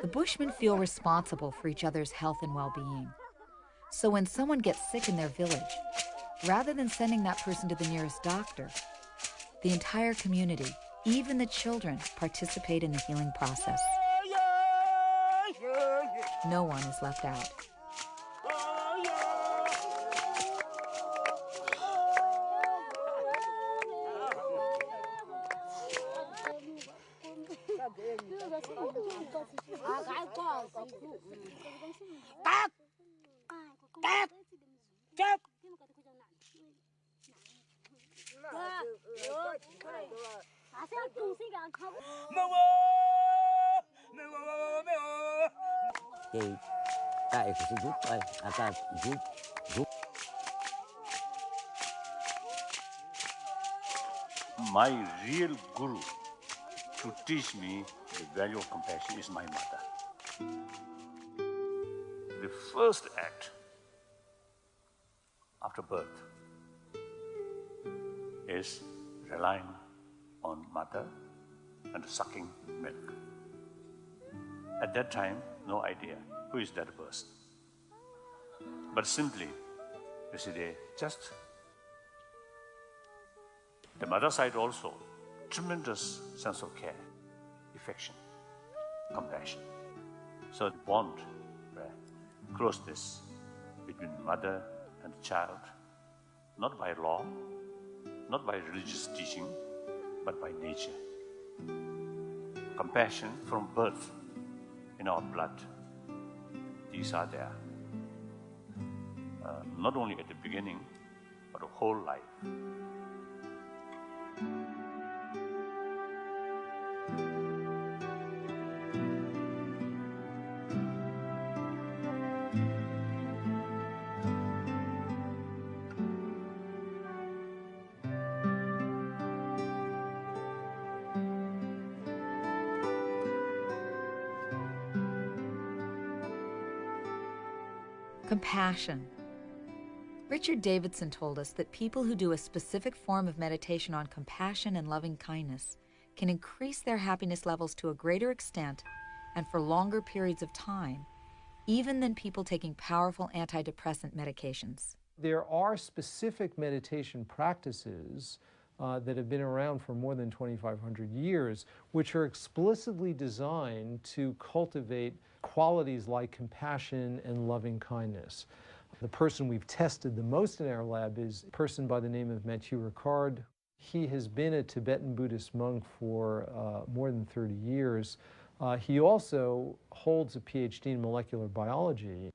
The Bushmen feel responsible for each other's health and well-being. So when someone gets sick in their village, rather than sending that person to the nearest doctor, the entire community, even the children, participate in the healing process. No one is left out. My real guru to teach me the value of compassion is my mother. The first act after birth is relying on mother and sucking milk. At that time, no idea who is that person. but simply, you see, just the mother side also, tremendous sense of care, affection, compassion. So the bond, closeness between mother and child, not by law, not by religious teaching, but by nature. Compassion from birth in our blood. These are there. Not only at the beginning, but the whole life. Compassion. Richard Davidson told us that people who do a specific form of meditation on compassion and loving kindness can increase their happiness levels to a greater extent and for longer periods of time, even than people taking powerful antidepressant medications. There are specific meditation practices that have been around for more than 2,500 years, which are explicitly designed to cultivate qualities like compassion and loving kindness. The person we've tested the most in our lab is a person by the name of Mathieu Ricard. He has been a Tibetan Buddhist monk for more than 30 years. He also holds a PhD in molecular biology.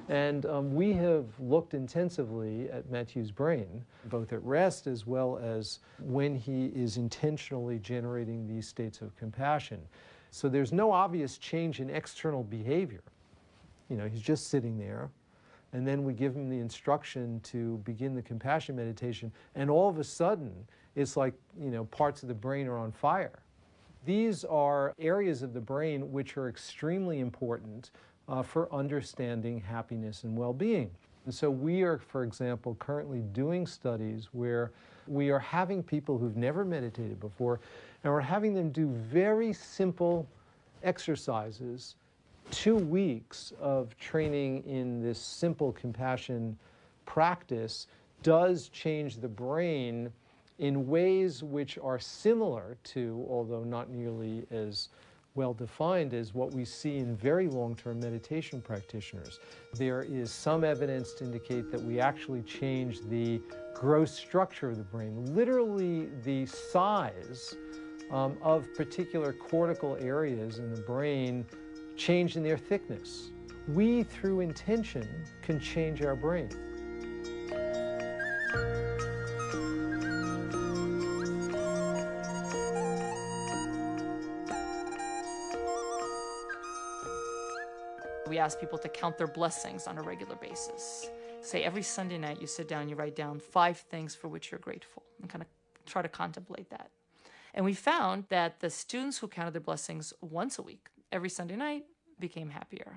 And we have looked intensively at Mathieu's brain, both at rest as well as when he is intentionally generating these states of compassion. So there's no obvious change in external behavior. You know, he's just sitting there, and then we give him the instruction to begin the compassion meditation, and all of a sudden, it's like, you know, parts of the brain are on fire. These are areas of the brain which are extremely important for understanding happiness and well-being. And so we are, for example, currently doing studies where we are having people who've never meditated before, and we're having them do very simple exercises, 2 weeks of training in this simple compassion practice does change the brain in ways which are similar to, although not nearly as well defined as what we see in very long-term meditation practitioners. There is some evidence to indicate that we actually change the gross structure of the brain, literally the size of particular cortical areas in the brain change in their thickness. We, through intention, can change our brain. We ask people to count their blessings on a regular basis. Say every Sunday night you sit down, you write down 5 things for which you're grateful and kind of try to contemplate that. And we found that the students who counted their blessings once a week, every Sunday night, became happier.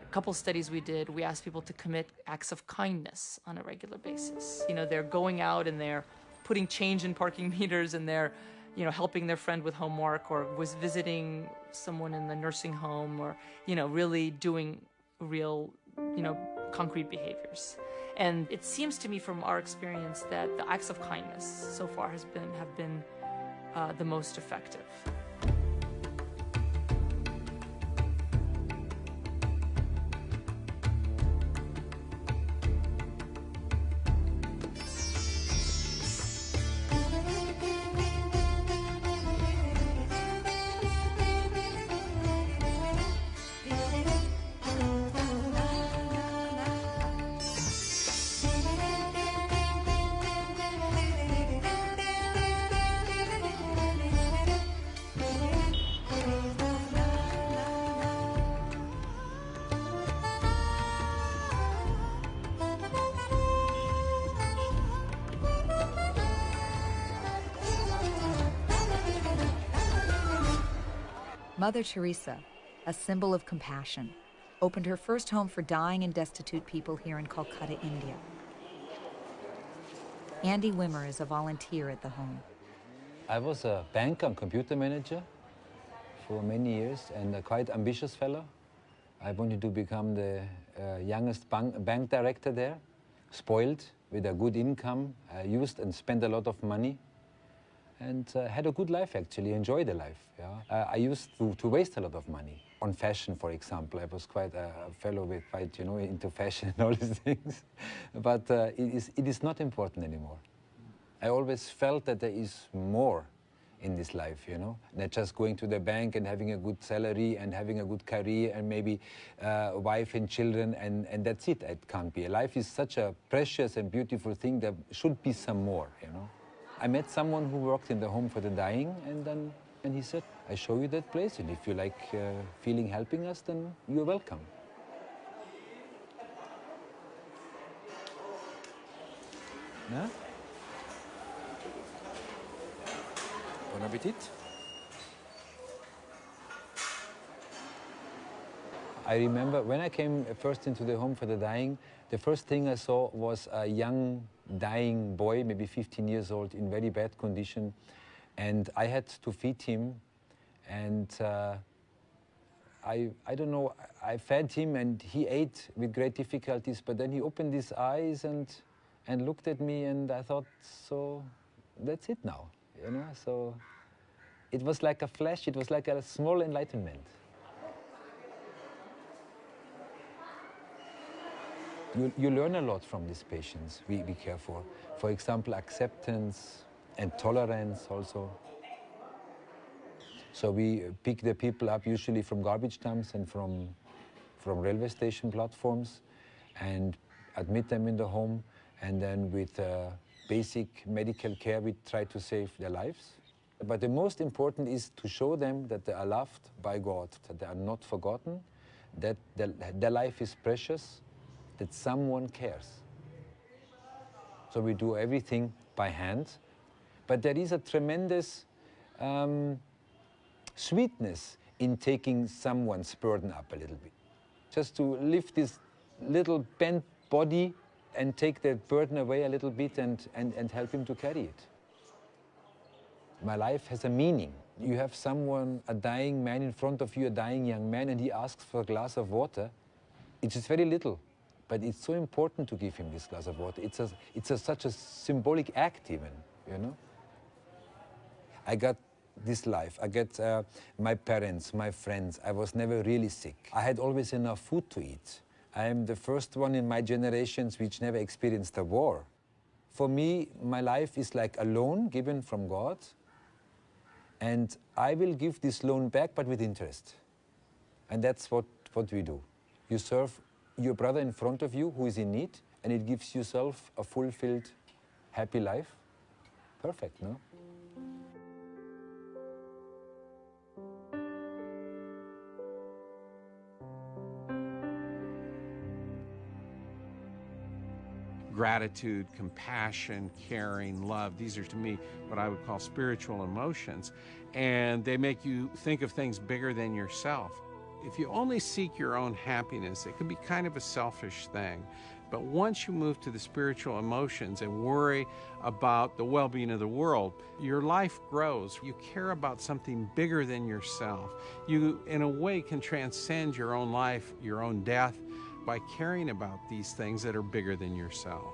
A couple studies we did, we asked people to commit acts of kindness on a regular basis. You know, they're going out and they're putting change in parking meters, and they're, you know, helping their friend with homework, or was visiting someone in the nursing home, or, you know, really doing real, you know, concrete behaviors. And it seems to me from our experience that the acts of kindness so far have been the most effective. Mother Teresa, a symbol of compassion, opened her first home for dying and destitute people here in Calcutta, India. Andy Wimmer is a volunteer at the home. I was a bank and computer manager for many years, and a quite ambitious fellow. I wanted to become the youngest bank director there, spoiled, with a good income, used and spent a lot of money, and had a good life actually, enjoyed the life. Yeah? I used to waste a lot of money on fashion, for example. I was quite a fellow with quite, you know, into fashion and all these things. But it is not important anymore. I always felt that there is more in this life, you know, not just going to the bank and having a good salary and having a good career and maybe a wife and children and that's it. It can't be. Life is such a precious and beautiful thing. There should be some more, you know. I met someone who worked in the home for the dying, and he said, I show you that place, and if you like feeling helping us, then you're welcome. Yeah? Bon appetit. I remember when I came first into the home for the dying, the first thing I saw was a young dying boy, maybe 15 years old, in very bad condition. And I had to feed him. And I don't know, I fed him and he ate with great difficulties, but then he opened his eyes and looked at me, and I thought, so that's it now, you know? So it was like a flash, it was like a small enlightenment. You learn a lot from these patients we care for. For example, acceptance and tolerance also. So we pick the people up usually from garbage dumps and from railway station platforms and admit them in the home, and then with basic medical care we try to save their lives. But the most important is to show them that they are loved by God, that they are not forgotten, that their life is precious, that someone cares. So we do everything by hand, but there is a tremendous sweetness in taking someone's burden up a little bit. Just to lift this little bent body and take the burden away a little bit and help him to carry it. My life has a meaning. You have someone, a dying man in front of you, a dying young man, and he asks for a glass of water. It is very little, but it's so important to give him this glass of water. It's such a symbolic act even, you know? I got this life. I get my parents, my friends. I was never really sick. I had always enough food to eat. I am the first one in my generations which never experienced a war. For me, my life is like a loan given from God, and I will give this loan back, but with interest. And that's what we do. You serve your brother in front of you who is in need, and it gives yourself a fulfilled, happy life. Perfect, no? Gratitude, compassion, caring, love. These are, to me, what I would call spiritual emotions. And they make you think of things bigger than yourself. If you only seek your own happiness, it can be kind of a selfish thing. But once you move to the spiritual emotions and worry about the well-being of the world, your life grows. You care about something bigger than yourself. You, in a way, can transcend your own life, your own death, by caring about these things that are bigger than yourself.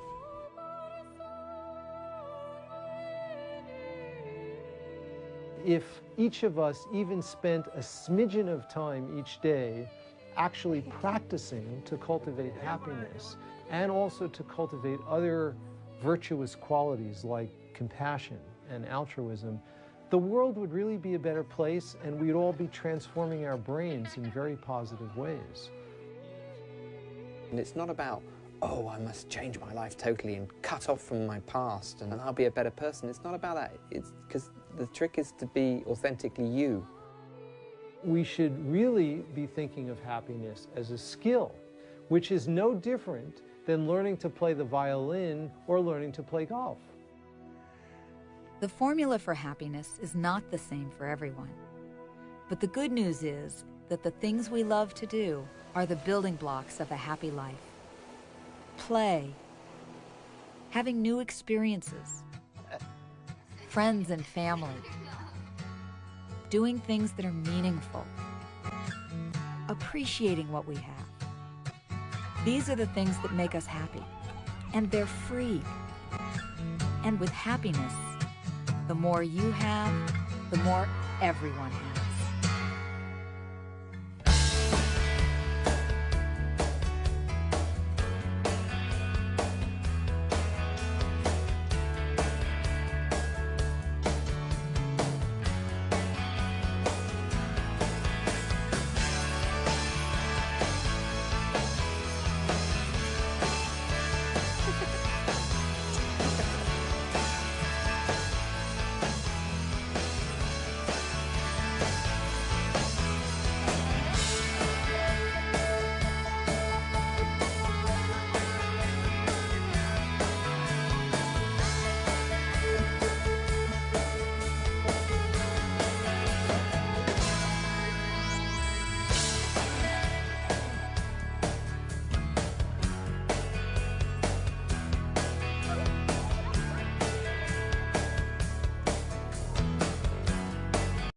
If each of us even spent a smidgen of time each day actually practicing to cultivate happiness and also to cultivate other virtuous qualities like compassion and altruism, the world would really be a better place, and we'd all be transforming our brains in very positive ways. And it's not about, oh, I must change my life totally and cut off from my past and I'll be a better person. It's not about that. It's because the trick is to be authentically you. We should really be thinking of happiness as a skill, which is no different than learning to play the violin or learning to play golf. The formula for happiness is not the same for everyone. But the good news is that the things we love to do are the building blocks of a happy life. Play, having new experiences, friends and family, doing things that are meaningful, appreciating what we have. These are the things that make us happy, and they're free. And with happiness, the more you have, the more everyone has.